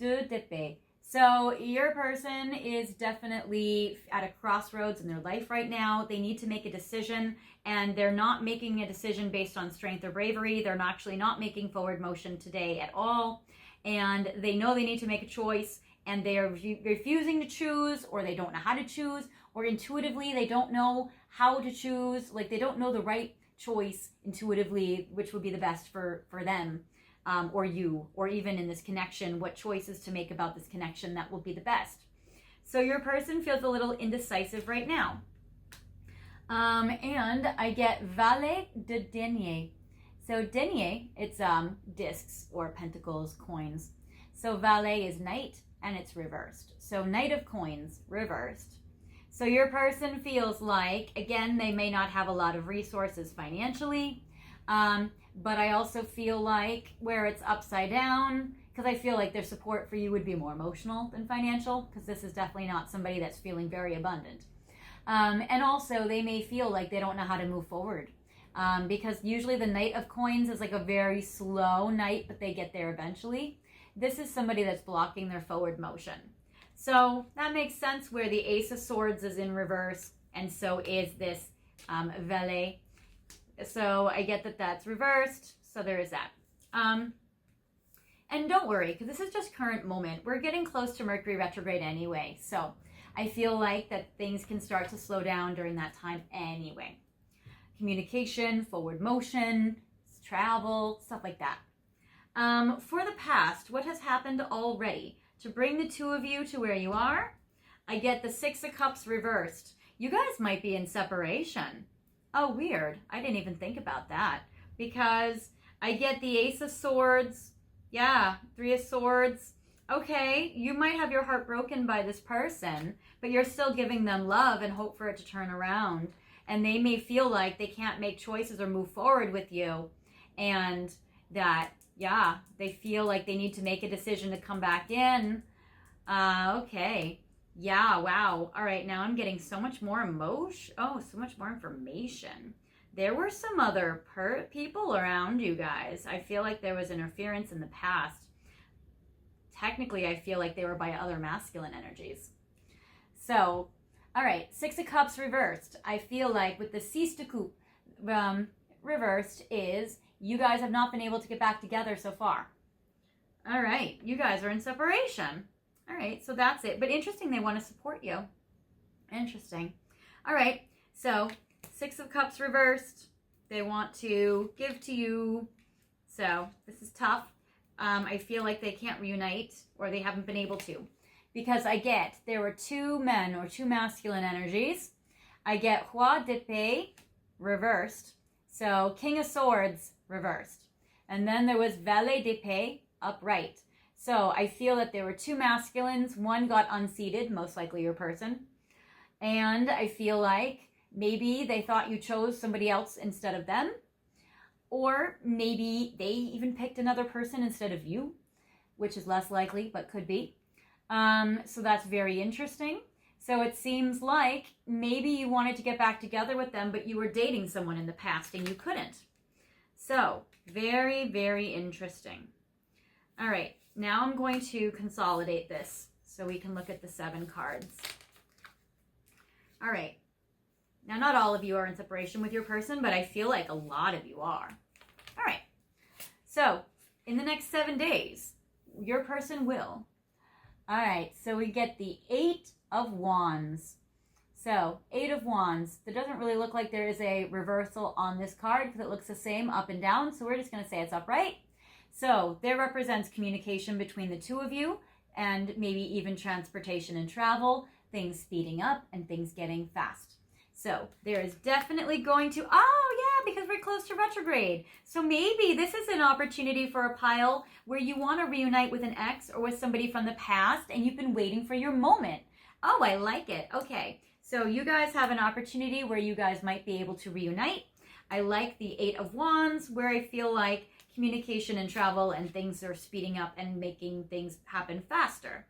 deux d'épée. So your person is definitely at a crossroads in their life right now. They need to make a decision, and they're not making a decision based on strength or bravery. They're actually not making forward motion today at all. And they know they need to make a choice, and they are refusing to choose, or they don't know how to choose, or intuitively they don't know how to choose. Like they don't know the right choice intuitively, which would be the best for them. Or you, or even in this connection, what choices to make about this connection that will be the best. So your person feels a little indecisive right now. And I get Valet de Denier. So denier, it's discs or pentacles, coins. So valet is knight, and it's reversed. So Knight of Coins, reversed. So your person feels like, again, they may not have a lot of resources financially, but I also feel like where it's upside down, because I feel like their support for you would be more emotional than financial, because this is definitely not somebody that's feeling very abundant. And also they may feel like they don't know how to move forward, because usually the Knight of Coins is like a very slow knight, but they get there eventually. this is somebody that's blocking their forward motion. So that makes sense where the Ace of Swords is in reverse, and so is this valet. So I get that that's reversed, so there is that. And don't worry, because this is just current moment. We're getting close to Mercury retrograde anyway, so I feel like that things can start to slow down during that time anyway. Communication, forward motion, travel, stuff like that. For the past, what has happened already to bring the two of you to where you are? I get the Six of Cups reversed. You guys might be in separation. Oh, weird. I didn't even think about that, because I get the Ace of Swords. Yeah, Three of Swords. Okay, you might have your heart broken by this person, but you're still giving them love and hope for it to turn around. And they may feel like they can't make choices or move forward with you. And that, yeah, they feel like they need to make a decision to come back in. Okay. Yeah, wow. All right, now I'm getting so much more emotion. Oh, so much more information. There were some other people around you guys. I feel like there was interference in the past. Technically, I feel like they were by other masculine energies. So, all right, Six of Cups reversed. I feel like with the Six de Coupe reversed is you guys have not been able to get back together so far. All right, you guys are in separation. All right, so that's it. But interesting, they want to support you. Interesting. All right, so Six of Cups reversed. They want to give to you. So this is tough. I feel like they can't reunite, or they haven't been able to. Because there were two men or two masculine energies. I get Roi d'Épée reversed. So King of Swords reversed. And then there was Valet d'Épée upright. So I feel that there were two masculines. One got unseated, most likely your person. And I feel like maybe they thought you chose somebody else instead of them. Or maybe they even picked another person instead of you, which is less likely, but could be. So that's very interesting. So it seems like maybe you wanted to get back together with them, but you were dating someone in the past and you couldn't. So very, very interesting. All right, now I'm going to consolidate this so we can look at the 7 cards. All right. Now, not all of you are in separation with your person, but I feel like a lot of you are. All right. So, in the next 7 days, your person will. All right. So, we get the 8 of Wands. So, 8 of Wands. There doesn't really look like there is a reversal on this card because it looks the same up and down. So, we're just going to say it's upright. So, there represents communication between the two of you and maybe even transportation and travel, things speeding up and things getting fast. So there is definitely going to, because we're close to retrograde. So maybe this is an opportunity for a pile where you want to reunite with an ex or with somebody from the past and you've been waiting for your moment. Oh, I like it. Okay. So you guys have an opportunity where you guys might be able to reunite. I like the 8 of Wands where I feel like communication and travel and things are speeding up and making things happen faster.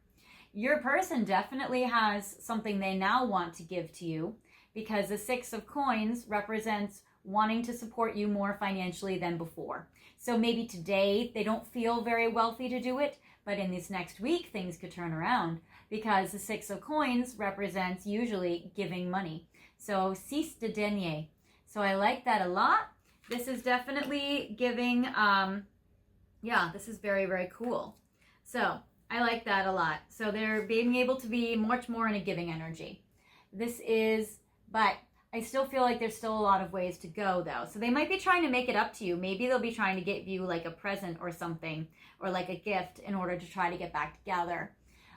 Your person definitely has something they now want to give to you, because the 6 of Coins represents wanting to support you more financially than before. So maybe today they don't feel very wealthy to do it, but in this next week things could turn around, because the 6 of Coins represents usually giving money. So 6 de denier. So I like that a lot. This is definitely giving, this is very, very cool. So I like that a lot. So they're being able to be much more in a giving energy. But I still feel like there's still a lot of ways to go, though. So they might be trying to make it up to you. Maybe they'll be trying to give you like a present or something, or like a gift in order to try to get back together.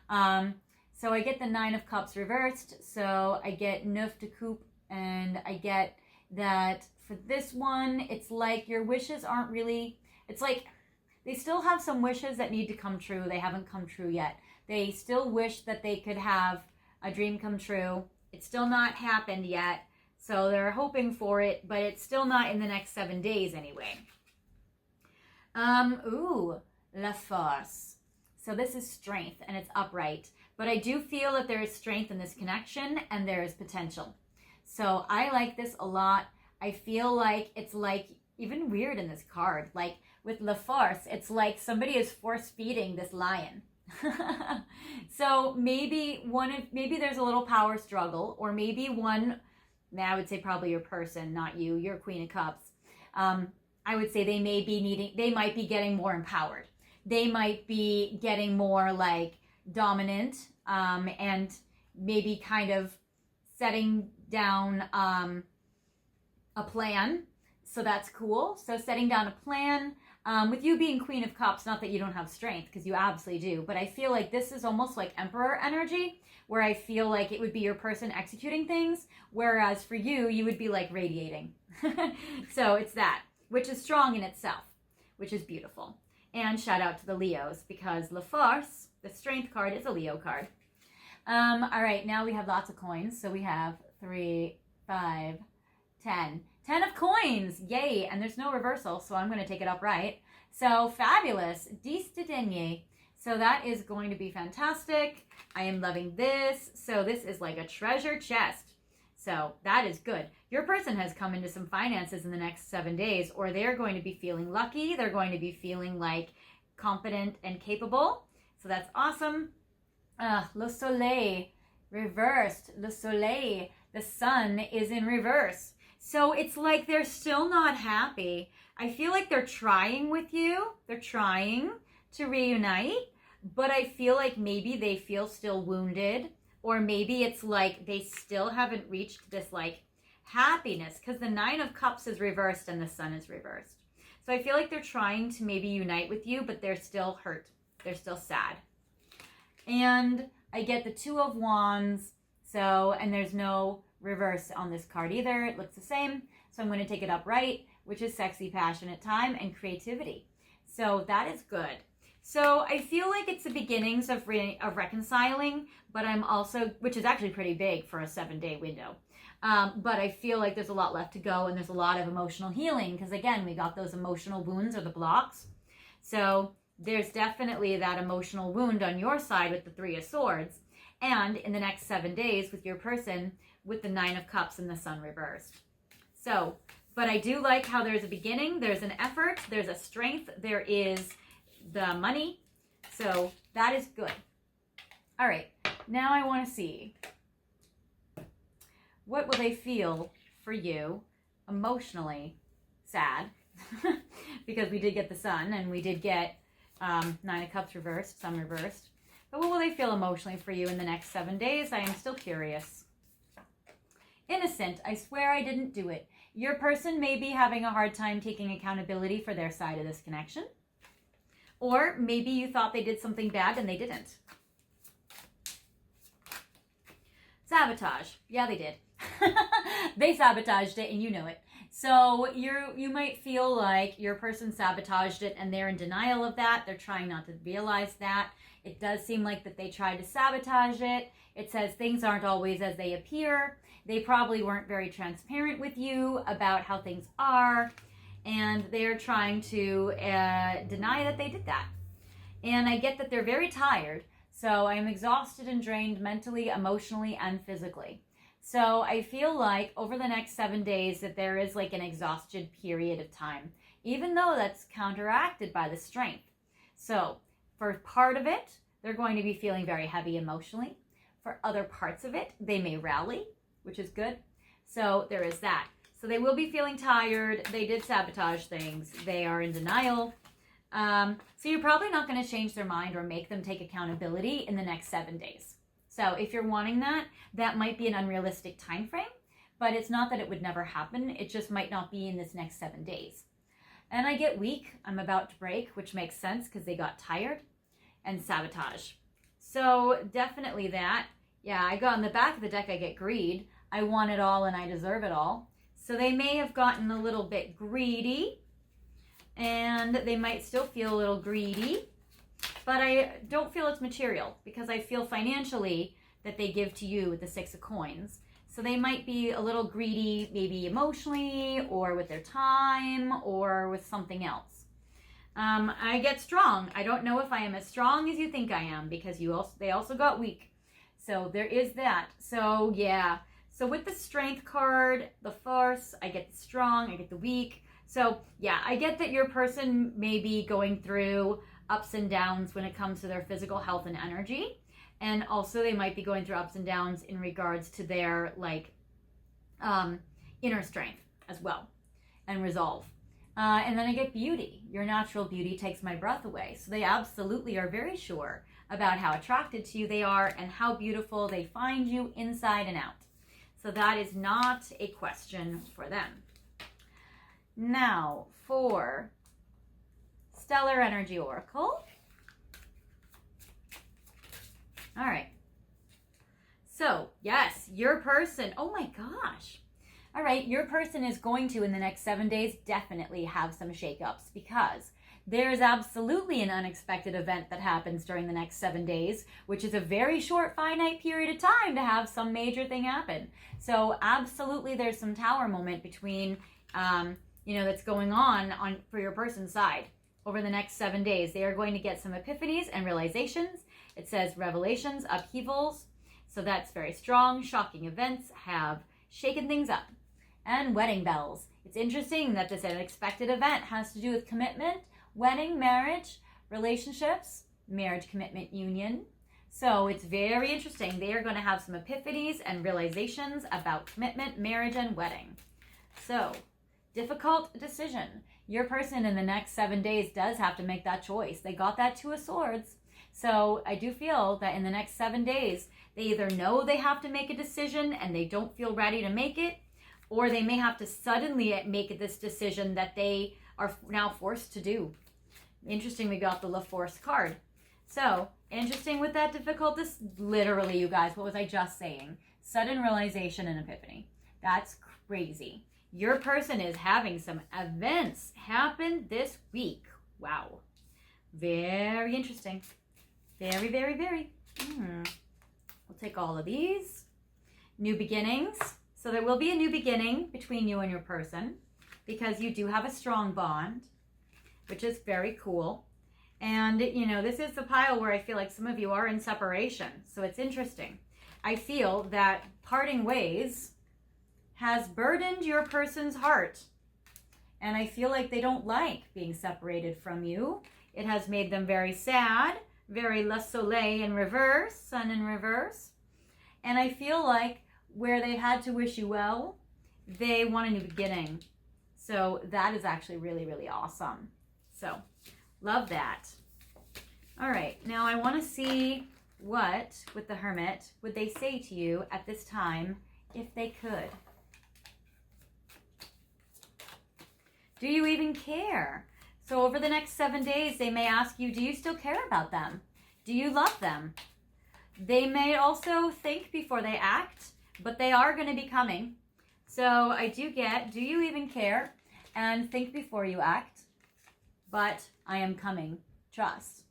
So I get the 9 of Cups reversed. So I get 9 de coupe, and I get that for this one, it's like your wishes aren't really, it's like they still have some wishes that need to come true. They haven't come true yet. They still wish that they could have a dream come true. It's still not happened yet, so they're hoping for it, but it's still not in the next 7 days anyway. La Force. So this is strength, and it's upright. But I do feel that there is strength in this connection, and there is potential. So I like this a lot. I feel like it's like even weird in this card. Like with La Force, it's like somebody is force feeding this lion. So maybe there's a little power struggle, or maybe I would say probably your person, not you, you're Queen of Cups. I would say they might be getting more empowered. They might be getting more like dominant, and maybe kind of setting down a plan. So that's cool. So setting down a plan, with you being Queen of Cups, not that you don't have strength, because you absolutely do, but I feel like this is almost like Emperor energy, where I feel like it would be your person executing things, whereas for you, you would be like radiating. So it's that, which is strong in itself, which is beautiful. And shout out to the Leos, because La Force, the strength card, is a Leo card. All right, now we have lots of coins. So we have 3, 5, 10. 10 of coins, yay, and there's no reversal, so I'm going to take it upright. So fabulous, 10 de denier. So that is going to be fantastic. I am loving this. So this is like a treasure chest. So that is good. Your person has come into some finances in the next 7 days, or they're going to be feeling lucky. They're going to be feeling like competent and capable. So that's awesome. Le Soleil, reversed. Le Soleil, the sun is in reverse. So it's like they're still not happy. I feel like they're trying with you. They're trying to reunite, but I feel like maybe they feel still wounded, or maybe it's like they still haven't reached this like happiness, because the 9 of Cups is reversed and the sun is reversed. So I feel like they're trying to maybe unite with you, but they're still hurt. They're still sad. And I get the 2 of Wands. So, and there's no reverse on this card either. It looks the same. So I'm going to take it upright, which is sexy, passionate time and creativity. So that is good. So I feel like it's the beginnings of reconciling, but I'm also, which is actually pretty big for a 7-day window. But I feel like there's a lot left to go, and there's a lot of emotional healing, because again, we got those emotional wounds or the blocks. So there's definitely that emotional wound on your side with the 3 of Swords. And in the next 7 days with your person with the 9 of Cups and the sun reversed. So, but I do like how there's a beginning, there's an effort, there's a strength, there is the money. So that is good. All right, now I want to see, what will they feel for you emotionally? Sad, because we did get the sun and we did get 9 of Cups reversed, sun reversed. But what will they feel emotionally for you in the next 7 days? I am still curious. Innocent, I swear I didn't do it. Your person may be having a hard time taking accountability for their side of this connection. Or maybe you thought they did something bad and they didn't. Sabotage. Yeah, they did. They sabotaged it and you know it. So you might feel like your person sabotaged it and they're in denial of that. They're trying not to realize that. It does seem like that they tried to sabotage it. It says things aren't always as they appear. They probably weren't very transparent with you about how things are. And they're trying to deny that they did that. And I get that they're very tired. So I'm exhausted and drained mentally, emotionally, and physically. So I feel like over the next 7 days that there is like an exhausted period of time, even though that's counteracted by the strength. So for part of it, they're going to be feeling very heavy emotionally. For other parts of it, they may rally, which is good. So there is that. So they will be feeling tired. They did sabotage things. They are in denial. So you're probably not going to change their mind or make them take accountability in the next 7 days. So if you're wanting that, that might be an unrealistic time frame, but it's not that it would never happen. It just might not be in this next 7 days. And I get weak. I'm about to break, which makes sense because they got tired, and sabotage. So definitely that. Yeah, I got on the back of the deck, I get greed. I want it all and I deserve it all. So they may have gotten a little bit greedy, and they might still feel a little greedy, but I don't feel it's material because I feel financially that they give to you with the 6 of Coins. So they might be a little greedy, maybe emotionally or with their time or with something else. I get strong. I don't know if I am as strong as you think I am because they also got weak. So there is that. So yeah. So with the strength card, the force, I get the strong, I get the weak. So yeah, I get that your person may be going through ups and downs when it comes to their physical health and energy. And also they might be going through ups and downs in regards to their like inner strength as well and resolve. And then I get beauty. Your natural beauty takes my breath away. So they absolutely are very sure about how attracted to you they are and how beautiful they find you inside and out. So that is not a question for them. Now for Stellar Energy Oracle. All right. So yes, your person, oh my gosh. All right, your person is going to, in the next 7 days, definitely have some shakeups because there's absolutely an unexpected event that happens during the next 7 days, which is a very short, finite period of time to have some major thing happen. So absolutely there's some tower moment between, that's going on for your person's side. Over the next 7 days, they are going to get some epiphanies and realizations. It says revelations, upheavals. So that's very strong. Shocking events have shaken things up. And wedding bells. It's interesting that this unexpected event has to do with commitment, wedding, marriage, relationships, marriage, commitment, union. So it's very interesting. They are going to have some epiphanies and realizations about commitment, marriage, and wedding. So, difficult decision. Your person in the next 7 days does have to make that choice. They got that Two of Swords. So I do feel that in the next 7 days, they either know they have to make a decision and they don't feel ready to make it, or they may have to suddenly make this decision that they are now forced to do. Interesting, we got the La Force card. So, interesting with that difficult, literally, you guys, what was I just saying? Sudden realization and epiphany. That's crazy. Your person is having some events happen this week. Wow. Very interesting. Very, very, very. We'll take all of these. New beginnings. So there will be a new beginning between you and your person because you do have a strong bond, which is very cool. And, this is the pile where I feel like some of you are in separation. So it's interesting. I feel that parting ways has burdened your person's heart. And I feel like they don't like being separated from you. It has made them very sad, very Le Soleil in reverse, sun in reverse. And I feel like where they've had to wish you well, they want a new beginning. So that is actually really, really awesome. So love that. All right, now I want to see what, with the Hermit, would they say to you at this time if they could. Do you even care? So over the next 7 days, they may ask you, do you still care about them? Do you love them? They may also think before they act, but they are going to be coming. So I do get, do you even care? And think before you act, but I am coming. Trust.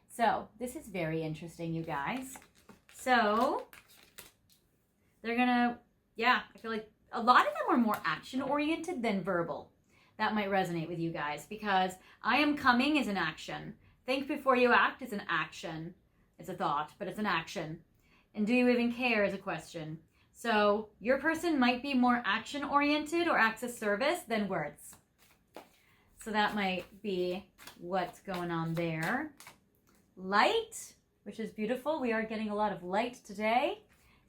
So this is very interesting, you guys. So they're going to, I feel like a lot of them are more action-oriented than verbal. That might resonate with you guys because I am coming is an action. Think before you act is an action. It's a thought, but it's an action. And do you even care is a question. So your person might be more action-oriented or acts of service than words. So that might be what's going on there. Light, which is beautiful. We are getting a lot of light today.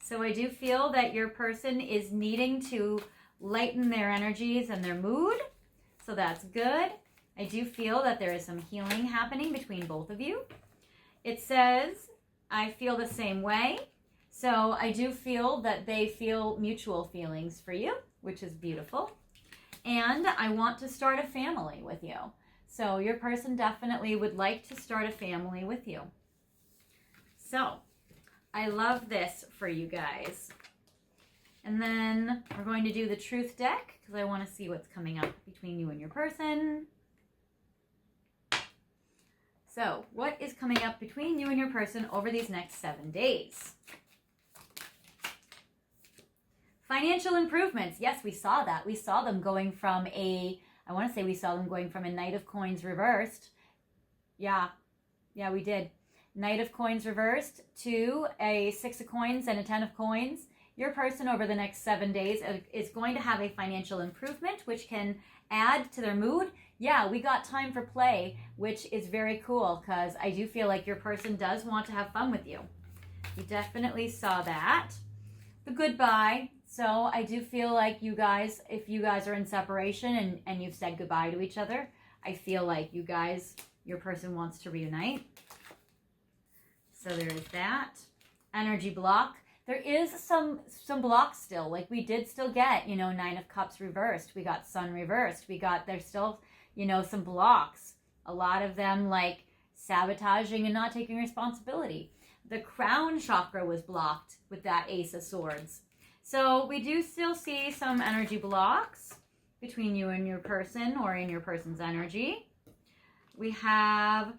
So I do feel that your person is needing to lighten their energies and their mood. So that's good. I do feel that there is some healing happening between both of you. It says, I feel the same way. So I do feel that they feel mutual feelings for you, which is beautiful. And I want to start a family with you. So your person definitely would like to start a family with you. So I love this for you guys. And then we're going to do the truth deck because I want to see what's coming up between you and your person. So what is coming up between you and your person over these next 7 days? Financial improvements. Yes, we saw that. We saw them going from we saw them going from a Knight of Coins reversed. Yeah, we did. Knight of Coins reversed to a 6 of Coins and a 10 of Coins your person over the next 7 days is going to have a financial improvement, which can add to their mood. Yeah, we got time for play, which is very cool because I do feel like your person does want to have fun with you. You definitely saw that. The goodbye. So I do feel like you guys, if you guys are in separation and you've said goodbye to each other, I feel like you guys, your person wants to reunite. So there is that. Energy block. There is some blocks still. Like we did still get, you know, 9 of Cups reversed. We got Sun reversed. There's still, you know, some blocks. A lot of them like sabotaging and not taking responsibility. The crown chakra was blocked with that Ace of Swords. So we do still see some energy blocks between you and your person or in your person's energy. We have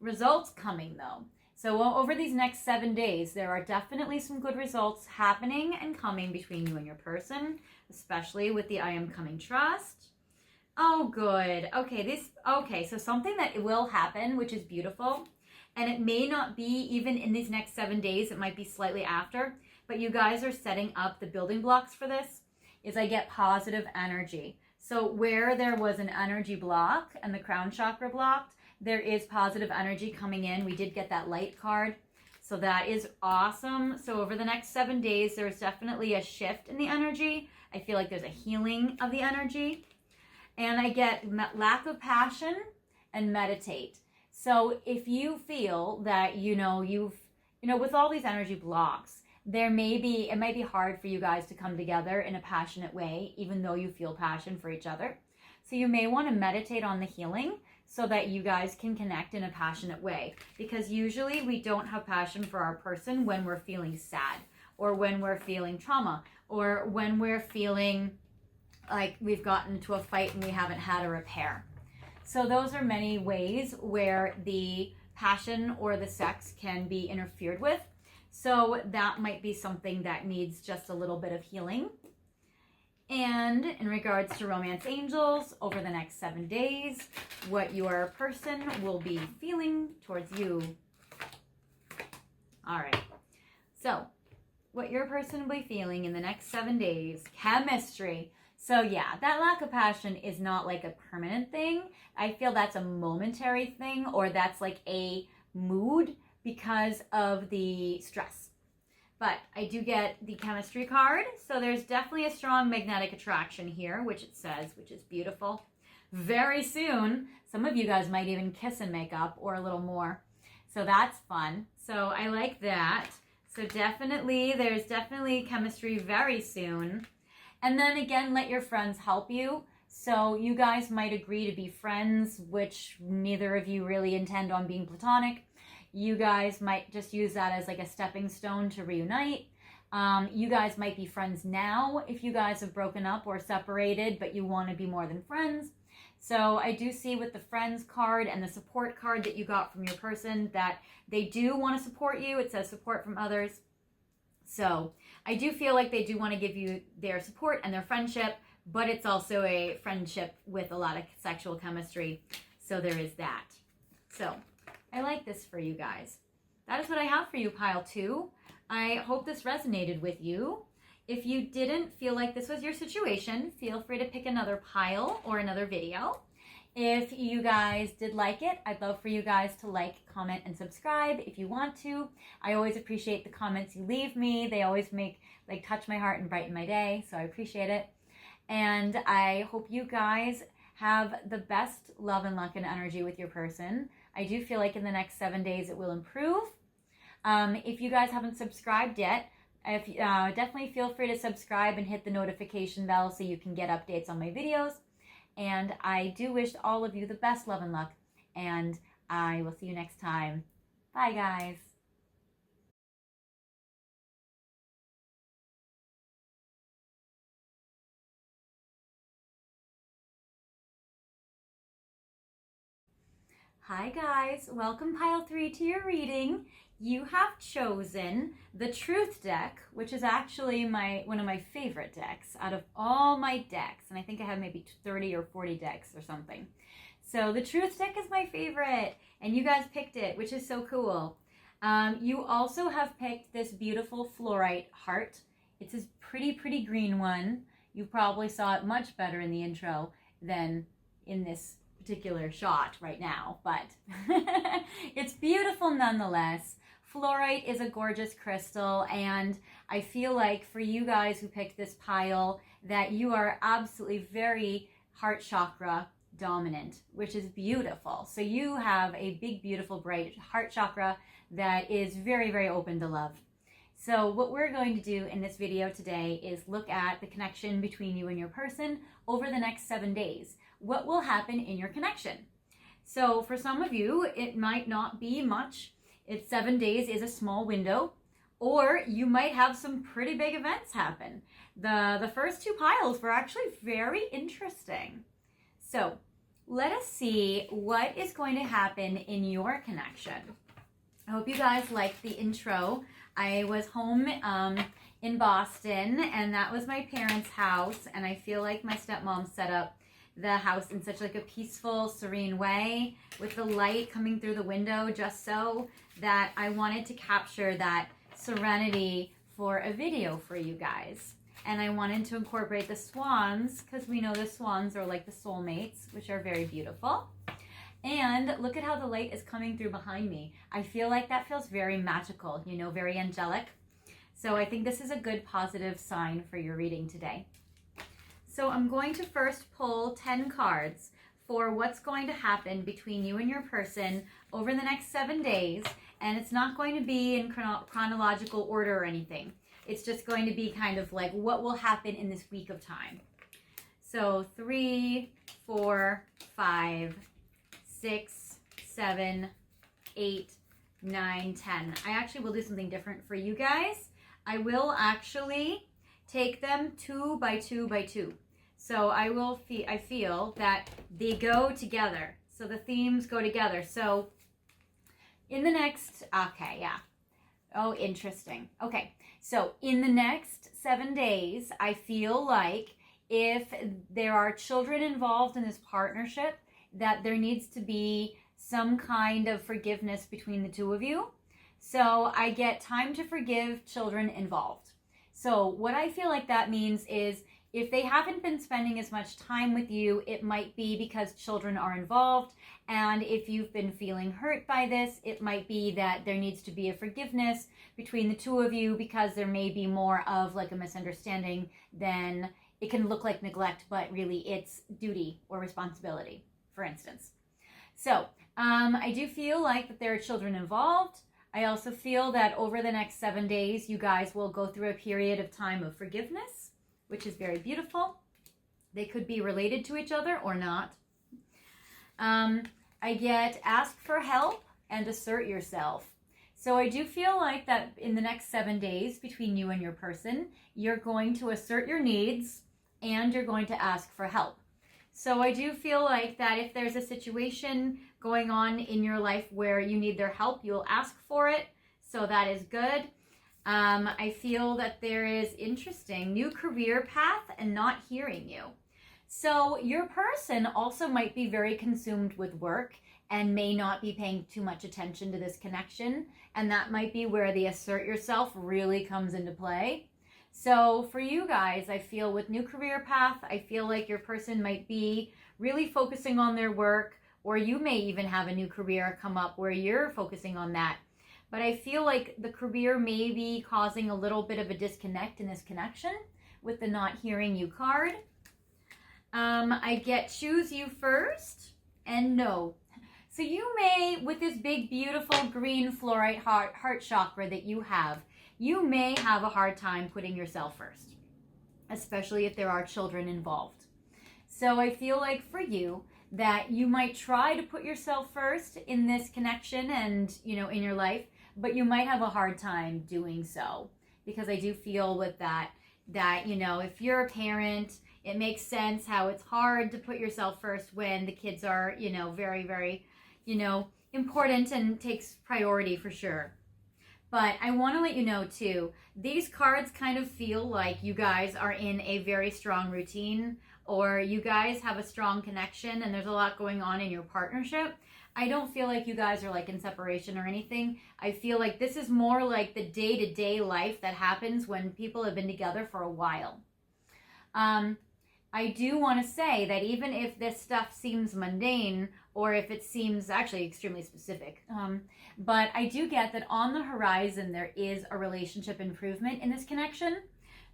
results coming though. So over these next 7 days, there are definitely some good results happening and coming between you and your person, especially with the I am coming trust. Oh, good. Okay, so something that will happen, which is beautiful, and it may not be even in these next 7 days, it might be slightly after, but you guys are setting up the building blocks for this, is I get positive energy. So where there was an energy block and the crown chakra blocked, there is positive energy coming in. We did get that light card. So that is awesome. So over the next 7 days, there's definitely a shift in the energy. I feel like there's a healing of the energy. And I get lack of passion and meditate. So if you feel that, with all these energy blocks, it might be hard for you guys to come together in a passionate way, even though you feel passion for each other. So you may want to meditate on the healing so that you guys can connect in a passionate way. Because usually we don't have passion for our person when we're feeling sad, or when we're feeling trauma, or when we're feeling like we've gotten into a fight and we haven't had a repair. So those are many ways where the passion or the sex can be interfered with. So that might be something that needs just a little bit of healing. And in regards to romance angels, over the next 7 days, what your person will be feeling towards you. All right. So what your person will be feeling in the next 7 days, chemistry. So yeah, that lack of passion is not like a permanent thing. I feel that's a momentary thing, or that's like a mood because of the stress. But I do get the chemistry card. So there's definitely a strong magnetic attraction here, which it says, which is beautiful. Very soon, some of you guys might even kiss and make up, or a little more. So that's fun. So I like that. So there's definitely chemistry very soon. And then again, let your friends help you. So you guys might agree to be friends, which neither of you really intend on being platonic. You guys might just use that as like a stepping stone to reunite. You guys might be friends now if you guys have broken up or separated, but you want to be more than friends. So I do see with the friends card and the support card that you got from your person that they do want to support you. It says support from others. So I do feel like they do want to give you their support and their friendship, but it's also a friendship with a lot of sexual chemistry. So there is that. So I like this for you guys. That is what I have for you, pile 2. I hope this resonated with you. If you didn't feel like this was your situation, feel free to pick another pile or another video. If you guys did like it, I'd love for you guys to like, comment, and subscribe if you want to. I always appreciate the comments you leave me. They always touch my heart and brighten my day, so I appreciate it. And I hope you guys have the best love and luck and energy with your person. I do feel like in the next 7 days it will improve. If you guys haven't subscribed yet, definitely feel free to subscribe and hit the notification bell so you can get updates on my videos. And I do wish all of you the best love and luck, and I will see you next time. Bye, guys. Hi guys, welcome pile 3 to your reading. You have chosen the Truth deck, which is actually one of my favorite decks out of all my decks. And I think I have maybe 30 or 40 decks or something. So the Truth deck is my favorite, and you guys picked it, which is so cool. You also have picked this beautiful Fluorite heart. It's this pretty green one. You probably saw it much better in the intro than in this particular shot right now, but it's beautiful nonetheless. Fluorite is a gorgeous crystal, and I feel like for you guys who picked this pile that you are absolutely very heart chakra dominant, which is beautiful. So you have a big, beautiful, bright heart chakra that is very open to love. So what we're going to do in this video today is look at the connection between you and your person over the next 7 days. What will happen in your connection? So for some of you, it might not be much. It's 7 days is a small window, or you might have some pretty big events happen. The first two piles were actually very interesting. So let us see what is going to happen in your connection. I hope you guys liked the intro. I was home in Boston, and that was my parents' house, and I feel like my stepmom set up the house in such like a peaceful, serene way with the light coming through the window, just so that I wanted to capture that serenity for a video for you guys. And I wanted to incorporate the swans, because we know the swans are like the soulmates, which are very beautiful. And look at how the light is coming through behind me. I feel like that feels very magical, you know, very angelic. So I think this is a good positive sign for your reading today. So I'm going to first pull 10 cards for what's going to happen between you and your person over the next 7 days. And it's not going to be in chronological order or anything. It's just going to be kind of like what will happen in this week of time. So 3, 4, 5, 6, 7, 8, 9, 10. I actually will do something different for you guys. I will actually take them 2 by 2 by 2. So I feel that they go together. So the themes go together. So in the next, okay, yeah. Oh, interesting. Okay, so in the next 7 days, I feel like if there are children involved in this partnership, that there needs to be some kind of forgiveness between the two of you. So I get time to forgive children involved. So what I feel like that means is if they haven't been spending as much time with you, it might be because children are involved. And if you've been feeling hurt by this, it might be that there needs to be a forgiveness between the two of you, because there may be more of like a misunderstanding than it can look like neglect, but really it's duty or responsibility, for instance. So I do feel like that there are children involved. I also feel that over the next 7 days, you guys will go through a period of time of forgiveness, which is very beautiful. They could be related to each other or not. I get ask for help and assert yourself. So I do feel like that in the next 7 days between you and your person, you're going to assert your needs and you're going to ask for help. So I do feel like that if there's a situation going on in your life where you need their help, you'll ask for it. So that is good. I feel that there is interesting new career path and not hearing you. So your person also might be very consumed with work and may not be paying too much attention to this connection. And that might be where the assert yourself really comes into play. So for you guys, I feel with new career path, I feel like your person might be really focusing on their work, or you may even have a new career come up where you're focusing on that. But I feel like the career may be causing a little bit of a disconnect in this connection with the not hearing you card. I get choose you first and no. So you may, with this big, beautiful green fluorite heart chakra that you have, you may have a hard time putting yourself first, especially if there are children involved. So I feel like for you that you might try to put yourself first in this connection and, you know, in your life, but you might have a hard time doing so, because I do feel with that, you know, if you're a parent, it makes sense how it's hard to put yourself first when the kids are, you know, very, you know, important and takes priority for sure. But I want to let you know too, these cards kind of feel like you guys are in a very strong routine or you guys have a strong connection and there's a lot going on in your partnership, I don't feel like you guys are like in separation or anything. I feel like this is more like the day-to-day life that happens when people have been together for a while. I do want to say that even if this stuff seems mundane, or if it seems actually extremely specific, but I do get that on the horizon there is a relationship improvement in this connection.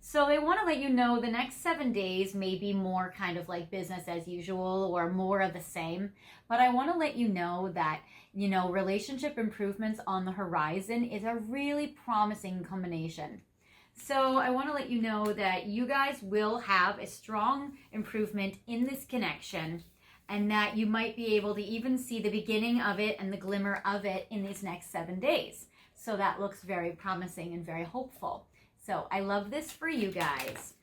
So I want to let you know the next 7 days may be more kind of like business as usual or more of the same. But I want to let you know that, relationship improvements on the horizon is a really promising combination. So I want to let you know that you guys will have a strong improvement in this connection, and that you might be able to even see the beginning of it and the glimmer of it in these next 7 days. So that looks very promising and very hopeful. So I love this for you guys.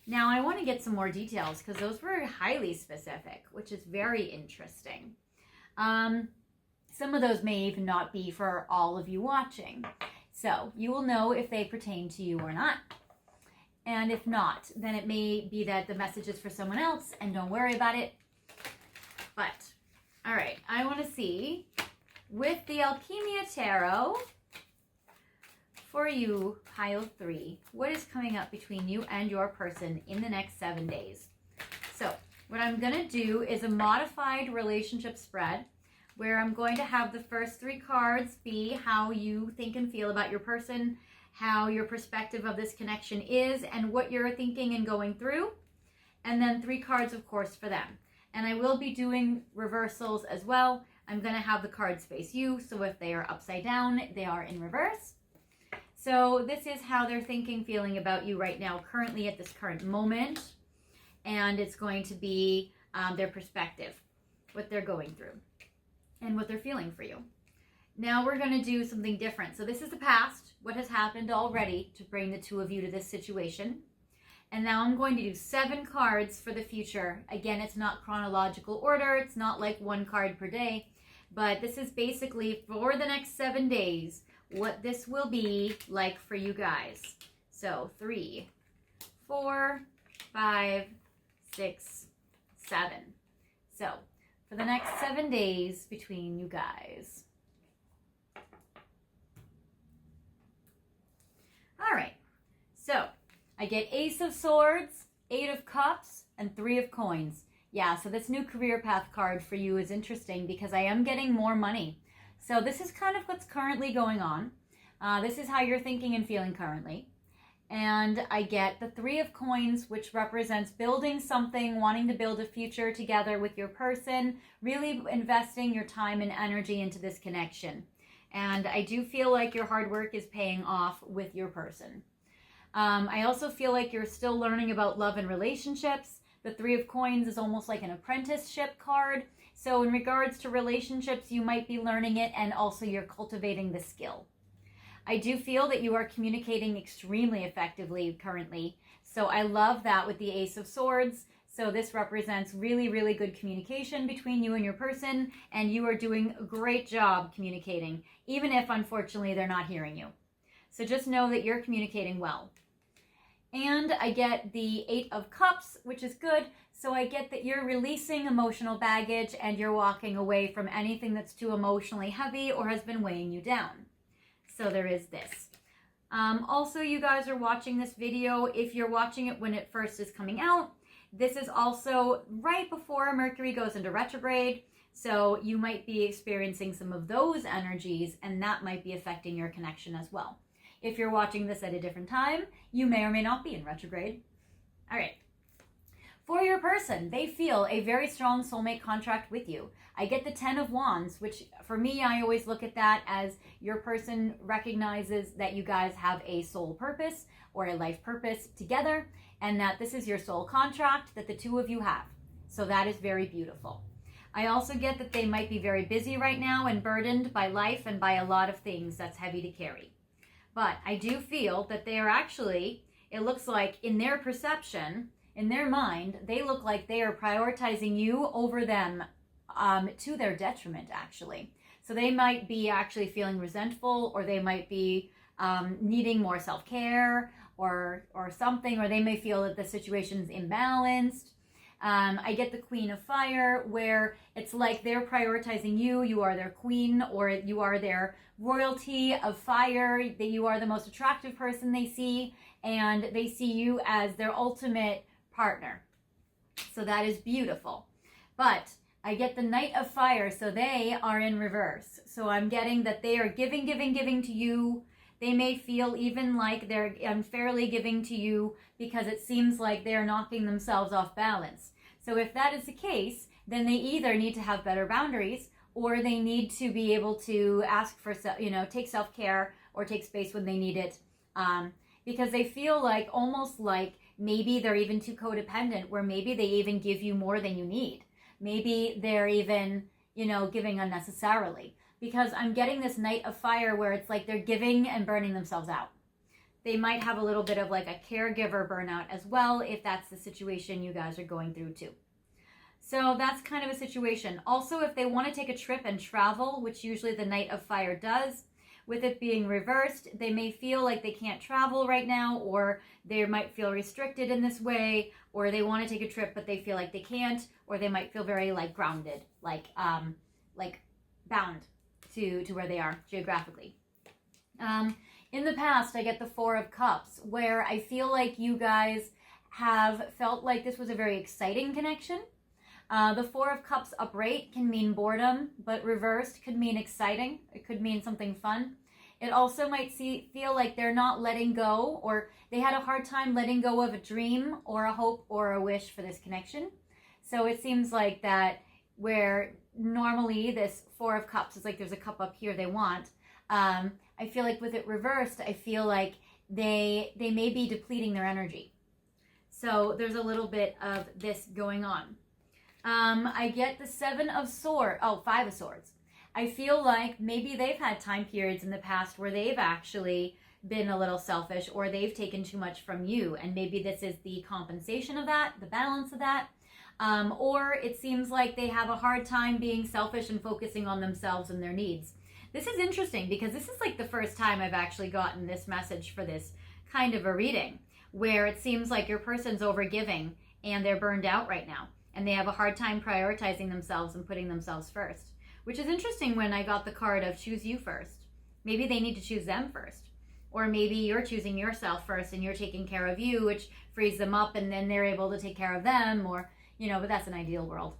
Now I want to get some more details because those were highly specific, which is very interesting. Some of those may even not be for all of you watching. So you will know if they pertain to you or not. And if not, then it may be that the message is for someone else, and don't worry about it. But, all right, I want to see with the Alchemia Tarot for you, pile 3, what is coming up between you and your person in the next 7 days. So what I'm going to do is a modified relationship spread, where I'm going to have the first 3 cards be how you think and feel about your person, how your perspective of this connection is, and what you're thinking and going through. And then 3 cards, of course, for them. And I will be doing reversals as well. I'm going to have the cards face you, so if they are upside down, they are in reverse. So this is how they're thinking, feeling about you right now, currently at this current moment. And it's going to be their perspective, what they're going through, and what they're feeling for you. Now we're going to do something different. So this is the past, what has happened already to bring the 2 of you to this situation. And now I'm going to do 7 cards for the future. Again, it's not chronological order. It's not like 1 card per day. But this is basically for the next 7 days, what this will be like for you guys. So 3, 4, 5, 6, 7. So for the next 7 days between you guys. All right. So I get Ace of Swords, 8 of Cups, and 3 of Coins. Yeah, so this new career path card for you is interesting because I am getting more money. So this is kind of what's currently going on. This is how you're thinking and feeling currently. And I get the 3 of Coins, which represents building something, wanting to build a future together with your person, really investing your time and energy into this connection. And I do feel like your hard work is paying off with your person. I also feel like you're still learning about love and relationships. The 3 of Coins is almost like an apprenticeship card. So in regards to relationships, you might be learning it, and also you're cultivating the skill. I do feel that you are communicating extremely effectively currently. So I love that with the Ace of Swords. So this represents really, really good communication between you and your person, and you are doing a great job communicating, even if unfortunately they're not hearing you. So just know that you're communicating well. And I get the 8 of Cups, which is good. So I get that you're releasing emotional baggage and you're walking away from anything that's too emotionally heavy or has been weighing you down. So there is this. Also, you guys are watching this video. If you're watching it when it first is coming out, this is also right before Mercury goes into retrograde. So you might be experiencing some of those energies, and that might be affecting your connection as well. If you're watching this at a different time, you may or may not be in retrograde. All right. For your person, they feel a very strong soulmate contract with you. I get the 10 of Wands, which for me, I always look at that as your person recognizes that you guys have a soul purpose or a life purpose together, and that this is your soul contract that the 2 of you have. So that is very beautiful. I also get that they might be very busy right now and burdened by life and by a lot of things that's heavy to carry. But I do feel that they are actually, it looks like in their perception, in their mind, they look like they are prioritizing you over them to their detriment, actually. So they might be actually feeling resentful, or they might be needing more self-care or something, or they may feel that the situation is imbalanced. I get the Queen of Fire, where it's like they're prioritizing you. You are their queen, or you are their royalty of fire, that you are the most attractive person they see, and they see you as their ultimate partner. So that is beautiful. But I get the Knight of Fire, so they are in reverse. So I'm getting that they are giving to you. They may feel even like they're unfairly giving to you because it seems like they're knocking themselves off balance. So if that is the case, then they either need to have better boundaries, or they need to be able to ask for, take self-care or take space when they need it, because they feel like, almost like maybe they're even too codependent, where maybe they even give you more than you need. Maybe they're even, giving unnecessarily, because I'm getting this Knight of Fire where it's like they're giving and burning themselves out. They might have a little bit of like a caregiver burnout as well, if that's the situation you guys are going through too. So that's kind of a situation. Also, if they want to take a trip and travel, which usually the Knight of Fire does, with it being reversed, they may feel like they can't travel right now, or they might feel restricted in this way, or they want to take a trip but they feel like they can't, or they might feel very like grounded, like bound to where they are geographically. In the past, I get the Four of Cups, where I feel like you guys have felt like this was a very exciting connection. The Four of Cups upright can mean boredom, but reversed could mean exciting. It could mean something fun. It also might feel like they're not letting go, or they had a hard time letting go of a dream or a hope or a wish for this connection. So it seems like that, where normally this Four of Cups is like there's a cup up here they want. I feel like with it reversed, I feel like they may be depleting their energy. So there's a little bit of this going on. I get the Five of Swords. I feel like maybe they've had time periods in the past where they've actually been a little selfish, or they've taken too much from you, and maybe this is the compensation of that, the balance of that. Or it seems like they have a hard time being selfish and focusing on themselves and their needs. This is interesting because this is like the first time I've actually gotten this message for this kind of a reading, where it seems like your person's overgiving and they're burned out right now, and they have a hard time prioritizing themselves and putting themselves first, which is interesting when I got the card of choose you first. Maybe they need to choose them first, or maybe you're choosing yourself first and you're taking care of you, which frees them up, and then they're able to take care of them, or, but that's an ideal world.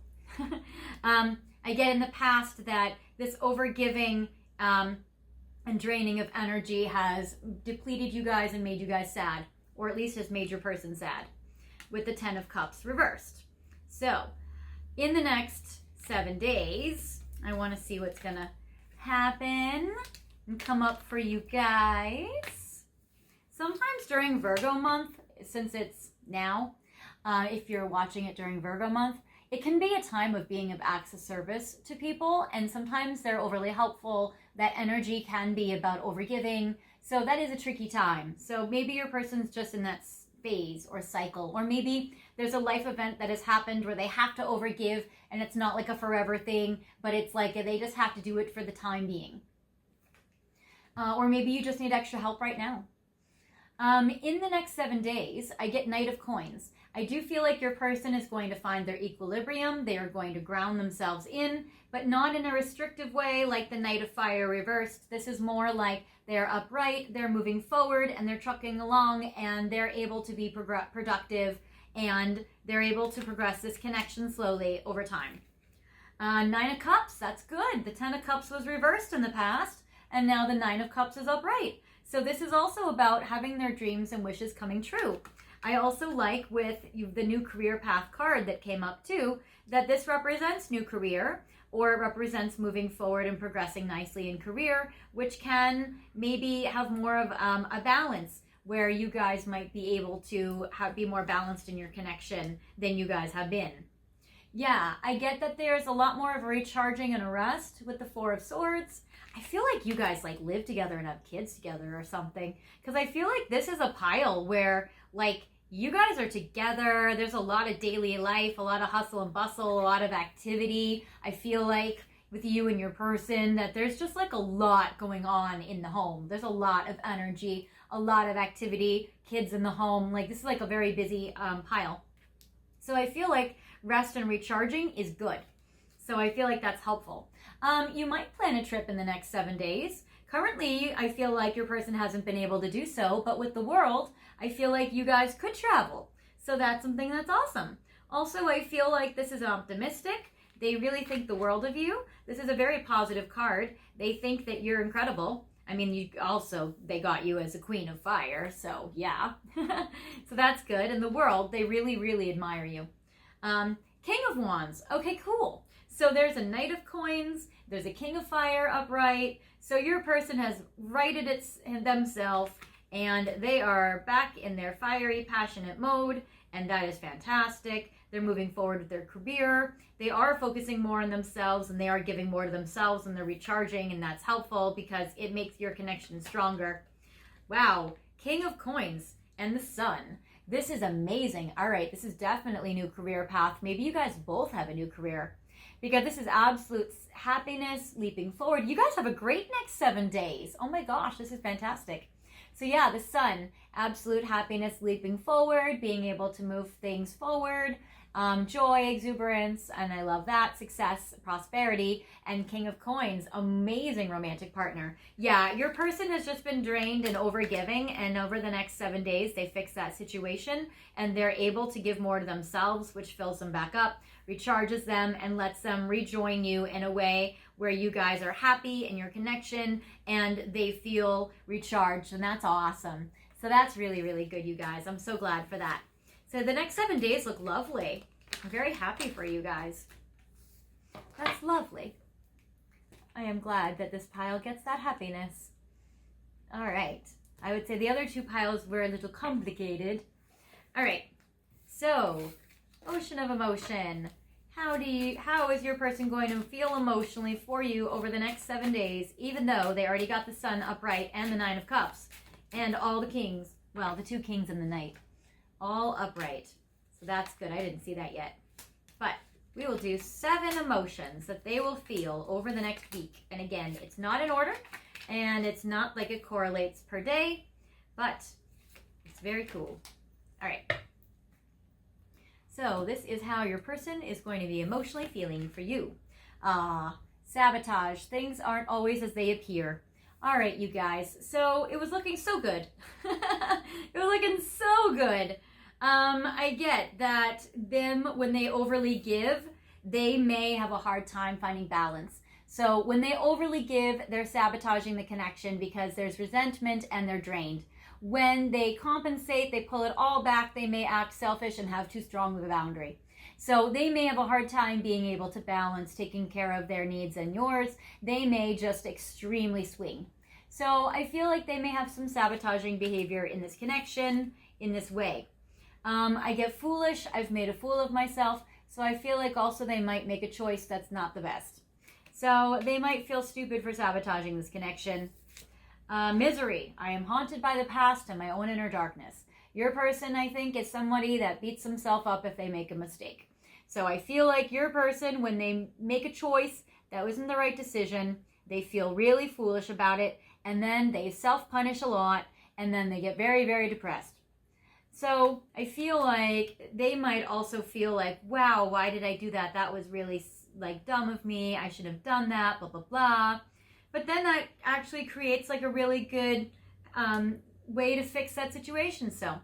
I get in the past that this overgiving and draining of energy has depleted you guys and made you guys sad, or at least has made your person sad, with the Ten of Cups reversed. So in the next 7 days, I want to see what's going to happen and come up for you guys. Sometimes during Virgo month, since it's now, if you're watching it during Virgo month, it can be a time of being of acts of service to people, and sometimes they're overly helpful. That energy can be about overgiving, so that is a tricky time. So maybe your person's just in that phase or cycle, or maybe there's a life event that has happened where they have to overgive, and it's not like a forever thing, but it's like they just have to do it for the time being. Or maybe you just need extra help right now. In the next 7 days, I get Knight of Coins. I do feel like your person is going to find their equilibrium. They are going to ground themselves in, but not in a restrictive way like the Knight of Fire reversed. This is more like they're upright, they're moving forward, and they're trucking along, and they're able to be productive, and they're able to progress this connection slowly over time. Nine of Cups, that's good. The Ten of Cups was reversed in the past, and now the Nine of Cups is upright. So this is also about having their dreams and wishes coming true. I also like with the new career path card that came up too, that this represents new career, or it represents moving forward and progressing nicely in career, which can maybe have more of a balance, where you guys might be able to be more balanced in your connection than you guys have been. Yeah, I get that there's a lot more of a recharging and a rest with the Four of Swords. I feel like you guys like live together and have kids together or something, because I feel like this is a pile where like you guys are together. There's a lot of daily life, a lot of hustle and bustle, a lot of activity. I feel like with you and your person that there's just like a lot going on in the home. There's a lot of energy, a lot of activity, kids in the home. Like this is like a very busy pile. So I feel like rest and recharging is good. So I feel like that's helpful. You might plan a trip in the next 7 days. Currently, I feel like your person hasn't been able to do so, but with the world, I feel like you guys could travel. So that's something that's awesome. Also, I feel like this is optimistic. They really think the world of you. This is a very positive card. They think that you're incredible. I mean, they got you as a queen of fire, so yeah. So that's good. In the world, they really, really admire you. King of Wands. Okay, cool. So there's a Knight of Coins. There's a King of Fire upright. So your person has righted themselves, and they are back in their fiery, passionate mode, and that is fantastic. They're moving forward with their career. They are focusing more on themselves, and they are giving more to themselves, and they're recharging, and that's helpful because it makes your connection stronger. Wow, King of Coins and the Sun. This is amazing. All right, this is definitely a new career path. Maybe you guys both have a new career, because this is absolute happiness, leaping forward. You guys have a great next 7 days. Oh my gosh, this is fantastic. So yeah, the Sun, absolute happiness, leaping forward, being able to move things forward, joy, exuberance, and I love that, success, prosperity, and King of Coins, amazing romantic partner. Yeah, your person has just been drained and overgiving, and over the next 7 days, they fix that situation, and they're able to give more to themselves, which fills them back up, recharges them, and lets them rejoin you in a way where you guys are happy in your connection, and they feel recharged, and that's awesome. So that's really, really good, you guys. I'm so glad for that. So the next 7 days look lovely. I'm very happy for you guys. That's lovely. I am glad that this pile gets that happiness. All right. I would say the other 2 piles were a little complicated. All right. So, Ocean of Emotion. How is your person going to feel emotionally for you over the next 7 days, even though they already got the Sun upright and the 9 of Cups and all the Kings, well, the 2 Kings and the Knight, all upright. So that's good. I didn't see that yet. But we will do 7 emotions that they will feel over the next week. And again, it's not in order, and it's not like it correlates per day, but it's very cool. All right. So this is how your person is going to be emotionally feeling for you. Sabotage. Things aren't always as they appear. All right, you guys. So it was looking so good. It was looking so good. I get that them, when they overly give, they may have a hard time finding balance. So when they overly give, they're sabotaging the connection because there's resentment and they're drained. When they compensate, they pull it all back, they may act selfish and have too strong of a boundary. So they may have a hard time being able to balance taking care of their needs and yours. They may just extremely swing. So I feel like they may have some sabotaging behavior in this connection, in this way. I get foolish. I've made a fool of myself. So I feel like also they might make a choice that's not the best. So they might feel stupid for sabotaging this connection. Misery. I am haunted by the past and my own inner darkness. Your person, I think, is somebody that beats himself up if they make a mistake. So I feel like your person, when they make a choice that wasn't the right decision, they feel really foolish about it, and then they self-punish a lot, and then they get very, very depressed. So I feel like they might also feel like, wow, why did I do that? That was really like dumb of me. I should have done that, blah, blah, blah. But then that actually creates like a really good way to fix that situation. So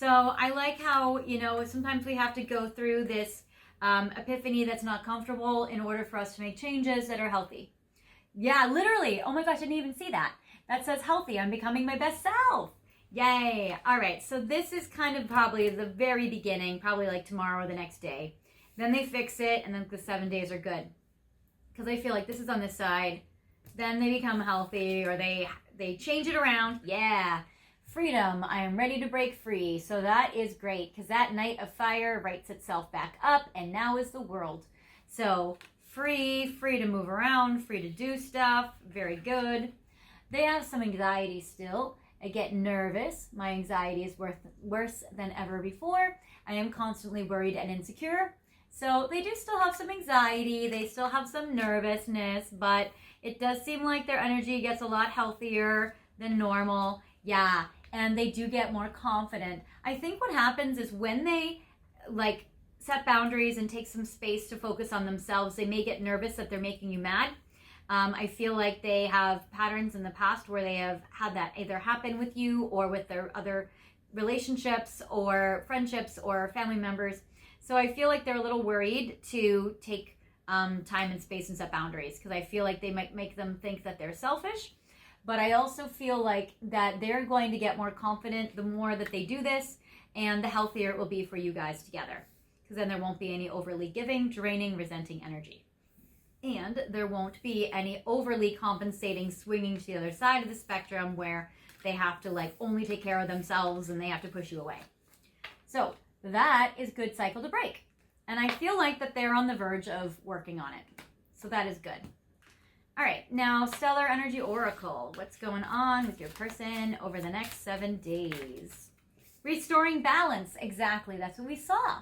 I like how, sometimes we have to go through this epiphany that's not comfortable in order for us to make changes that are healthy. Yeah, literally. Oh my gosh, I didn't even see that. That says healthy. I'm becoming my best self. Yay. All right. So this is kind of probably the very beginning, probably like tomorrow or the next day. Then they fix it, and then the 7 days are good. Because I feel like this is on this side. Then they become healthy, or they change it around. Yeah. Freedom. I am ready to break free. So that is great, because that Knight of Fire writes itself back up, and now is the world. So free to move around, free to do stuff. Very good. They have some anxiety still. I get nervous. My anxiety is worse than ever before. I am constantly worried and insecure. So they do still have some anxiety. They still have some nervousness, but it does seem like their energy gets a lot healthier than normal. Yeah, and they do get more confident. I think what happens is when they set boundaries and take some space to focus on themselves. They may get nervous that they're making you mad. I feel like they have patterns in the past where they have had that either happen with you or with their other relationships or friendships or family members. So I feel like they're a little worried to take time and space and set boundaries, because I feel like they might make them think that they're selfish. But I also feel like that they're going to get more confident the more that they do this, and the healthier it will be for you guys together, because then there won't be any overly giving, draining, resenting energy. And there won't be any overly compensating, swinging to the other side of the spectrum where they have to like only take care of themselves and they have to push you away. So that is good cycle to break. And I feel like that they're on the verge of working on it. So that is good. All right, now Stellar Energy Oracle. What's going on with your person over the next 7 days? Restoring balance. Exactly, that's what we saw.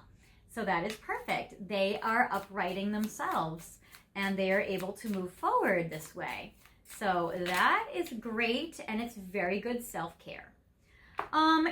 So that is perfect. They are uprighting themselves, and they are able to move forward this way. So that is great, and it's very good self-care.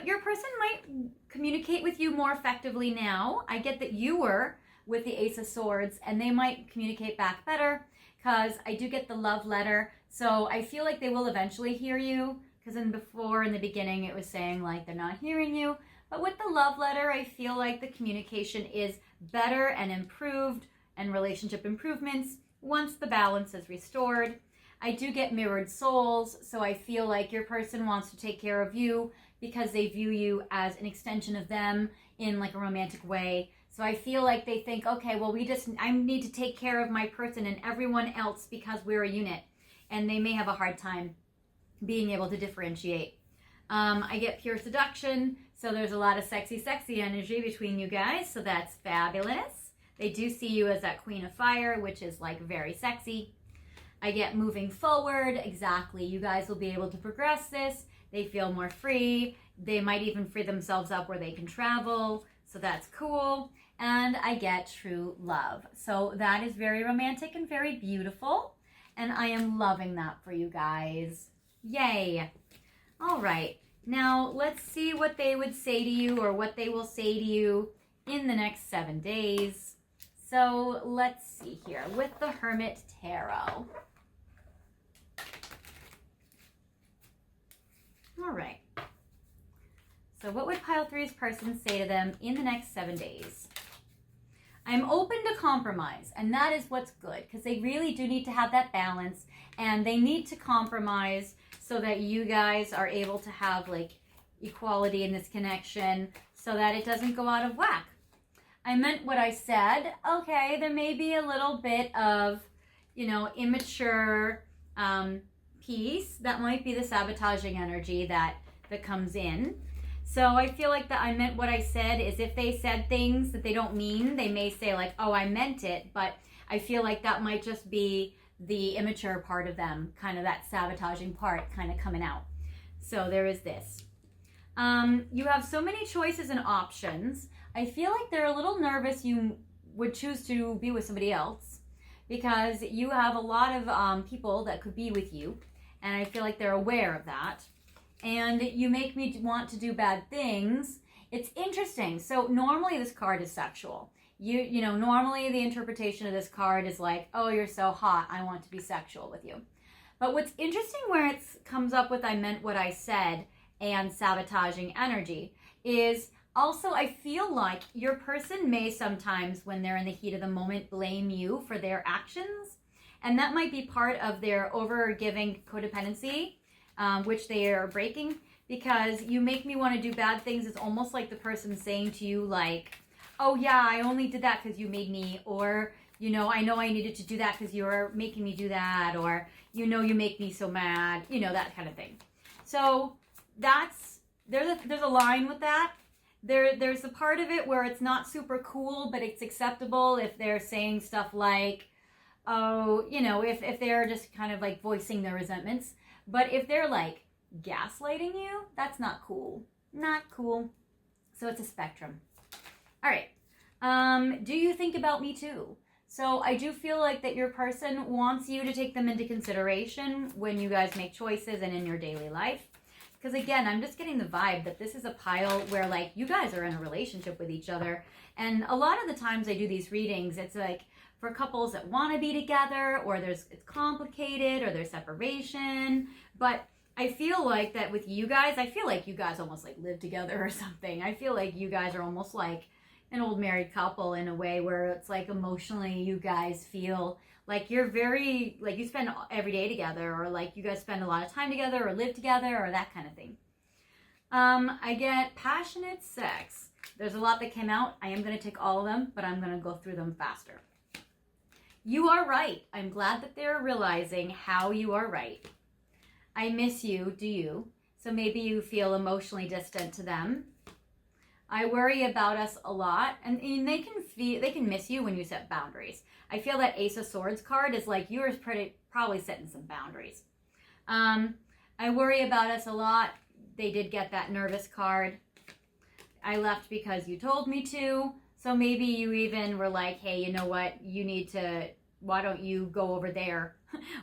Your person might communicate with you more effectively now. I get that you were with the Ace of Swords, and they might communicate back better, because I do get the love letter. So I feel like they will eventually hear you, because in the beginning, it was saying like they're not hearing you. But with the love letter, I feel like the communication is better and improved, and relationship improvements once the balance is restored. I do get mirrored souls, so I feel like your person wants to take care of you because they view you as an extension of them in like a romantic way. So I feel like they think, okay, well, I need to take care of my person and everyone else because we're a unit. And they may have a hard time being able to differentiate. I get pure seduction, so there's a lot of sexy energy between you guys, so that's fabulous. They do see you as that Queen of Fire, which is like very sexy. I get moving forward. Exactly. You guys will be able to progress this. They feel more free. They might even free themselves up where they can travel. So that's cool. And I get true love. So that is very romantic and very beautiful. And I am loving that for you guys. Yay. All right. Now let's see what they would say to you, or what they will say to you in the next 7 days. So let's see here with the Hermit Tarot. All right. So what would pile 3's person say to them in the next 7 days? I'm open to compromise, and that is what's good, because they really do need to have that balance, and they need to compromise so that you guys are able to have like equality in this connection so that it doesn't go out of whack. I meant what I said. Okay, there may be a little bit of, immature piece. That might be the sabotaging energy that comes in. So I feel like that I meant what I said is if they said things that they don't mean, they may say like, oh, I meant it. But I feel like that might just be the immature part of them, kind of that sabotaging part kind of coming out. So there is this. You have so many choices and options. I feel like they're a little nervous you would choose to be with somebody else, because you have a lot of people that could be with you. And I feel like they're aware of that. And you make me want to do bad things. It's interesting. So normally this card is sexual. Normally the interpretation of this card is like, oh, you're so hot, I want to be sexual with you. But what's interesting where it comes up with I meant what I said and sabotaging energy is also I feel like your person may sometimes, when they're in the heat of the moment, blame you for their actions. And that might be part of their over-giving codependency, which they are breaking, because you make me want to do bad things. It's almost like the person saying to you like, oh yeah, I only did that because you made me, or, I know I needed to do that because you're making me do that, or, you make me so mad, that kind of thing. So there's a line with that. There's a part of it where it's not super cool, but it's acceptable if they're saying stuff like, oh, if they're just kind of like voicing their resentments. But if they're like gaslighting you, that's not cool. Not cool. So it's a spectrum. All right. Do you think about me too? So I do feel like that your person wants you to take them into consideration when you guys make choices and in your daily life. because again, I'm just getting the vibe that this is a pile where like you guys are in a relationship with each other. And a lot of the times I do these readings, it's like for couples that want to be together, or it's complicated, or there's separation. But I feel like that with you guys, I feel like you guys almost like live together or something. I feel like you guys are almost like an old married couple in a way where it's like emotionally you guys feel like you're very, like you spend every day together, or like you guys spend a lot of time together or live together or that kind of thing. I get passionate sex. There's a lot that came out. I am going to take all of them, but I'm going to go through them faster. You are right. I'm glad that they're realizing how you are right. I miss you, do you? So maybe you feel emotionally distant to them. I worry about us a lot, and they can miss you when you set boundaries. I feel that Ace of Swords card is like you're probably setting some boundaries. I worry about us a lot. They did get that nervous card. I left because you told me to. So maybe you even were like, hey, you know what? Why don't you go over there?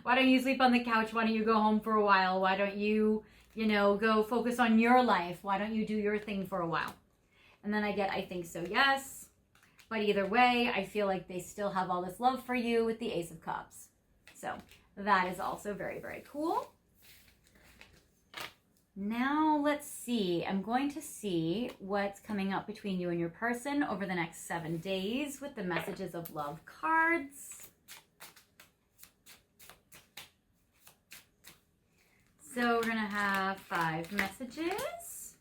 Why don't you sleep on the couch? Why don't you go home for a while? Why don't you, go focus on your life? Why don't you do your thing for a while? And then I get, I think so, yes. But either way, I feel like they still have all this love for you with the Ace of Cups. So that is also very, very cool. Now let's see. I'm going to see what's coming up between you and your person over the next 7 days with the messages of love cards. So we're going to have 5 messages.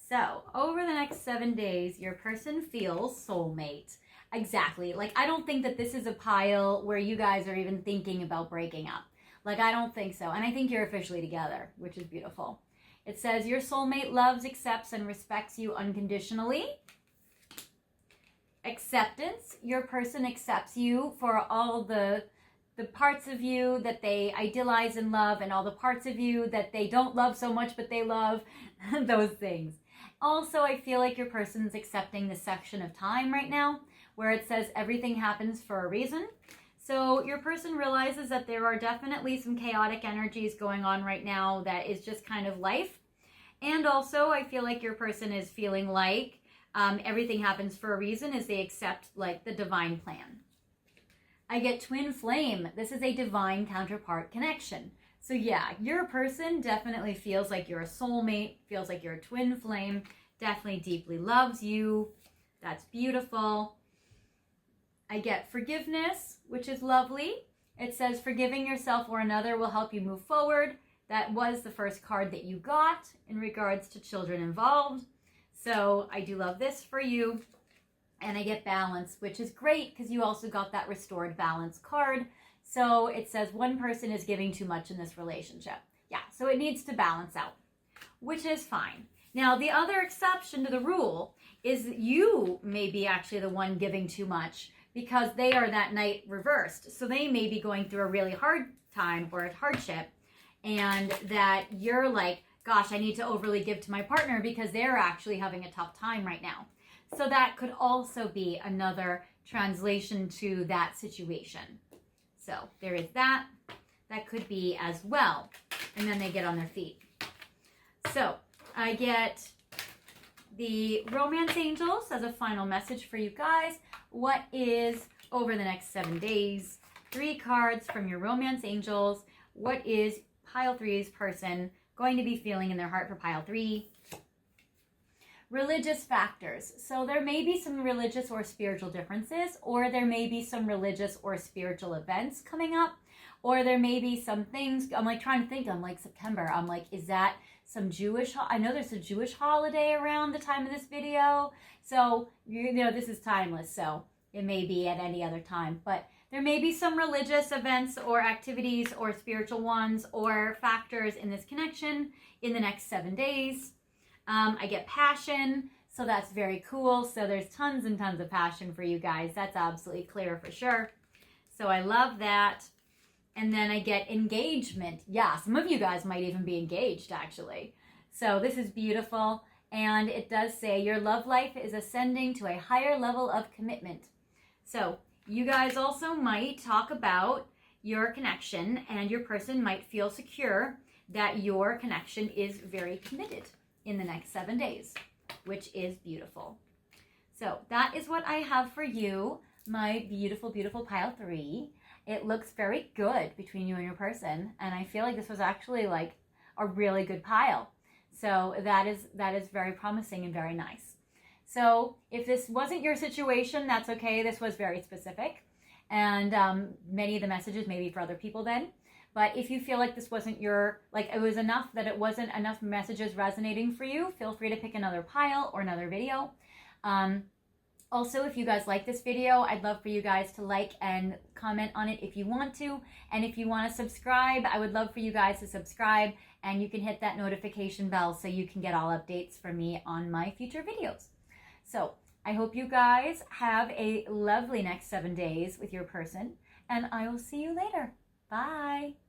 So over the next 7 days, your person feels soulmate. Exactly. Like, I don't think that this is a pile where you guys are even thinking about breaking up. Like, I don't think so. And I think you're officially together, which is beautiful. It says your soulmate loves, accepts, and respects you unconditionally. Acceptance. Your person accepts you for all the parts of you that they idealize and love, and all the parts of you that they don't love so much but they love. Those things. Also, I feel like your person's accepting the section of time right now where it says everything happens for a reason. So your person realizes that there are definitely some chaotic energies going on right now that is just kind of life. And also, I feel like your person is feeling like everything happens for a reason as they accept like the divine plan. I get twin flame. This is a divine counterpart connection. So yeah, your person definitely feels like you're a soulmate, feels like you're a twin flame, definitely deeply loves you. That's beautiful. I get forgiveness, which is lovely. It says forgiving yourself or another will help you move forward. That was the first card that you got in regards to children involved. So I do love this for you. And I get balance, which is great because you also got that restored balance card. So it says one person is giving too much in this relationship. Yeah, so it needs to balance out, which is fine. Now, the other exception to the rule is that you may be actually the one giving too much because they are that night reversed. So they may be going through a really hard time or a hardship, and that you're like, gosh, I need to overly give to my partner because they're actually having a tough time right now. So that could also be another translation to that situation. So there is that. That could be as well. And then they get on their feet. So I get the romance angels as a final message for you guys. What is over the next 7 days? 3 cards from your romance angels. What is pile 3's person going to be feeling in their heart for pile 3? Religious factors. So there may be some religious or spiritual differences, or there may be some religious or spiritual events coming up, or there may be some things. I'm like trying to think. I'm like September. I'm like, is that some Jewish? I know there's a Jewish holiday around the time of this video. So, this is timeless. So it may be at any other time, but there may be some religious events or activities or spiritual ones or factors in this connection in the next 7 days. I get passion, so that's very cool. So there's tons and tons of passion for you guys. That's absolutely clear for sure. So I love that. And then I get engagement. Yeah, some of you guys might even be engaged, actually. So this is beautiful. And it does say your love life is ascending to a higher level of commitment. So you guys also might talk about your connection, and your person might feel secure that your connection is very committed in the next 7 days, which is beautiful. So that is what I have for you, my beautiful, beautiful pile 3. It looks very good between you and your person, and I feel like this was actually like a really good pile. So that is very promising and very nice. So if this wasn't your situation, that's okay. This was very specific, and many of the messages may be for other people then. But if you feel like this wasn't your, like it was enough, that it wasn't enough messages resonating for you, feel free to pick another pile or another video. Also, if you guys like this video, I'd love for you guys to like and comment on it if you want to. And if you want to subscribe, I would love for you guys to subscribe, and you can hit that notification bell so you can get all updates from me on my future videos. So I hope you guys have a lovely next 7 days with your person, and I will see you later. Bye.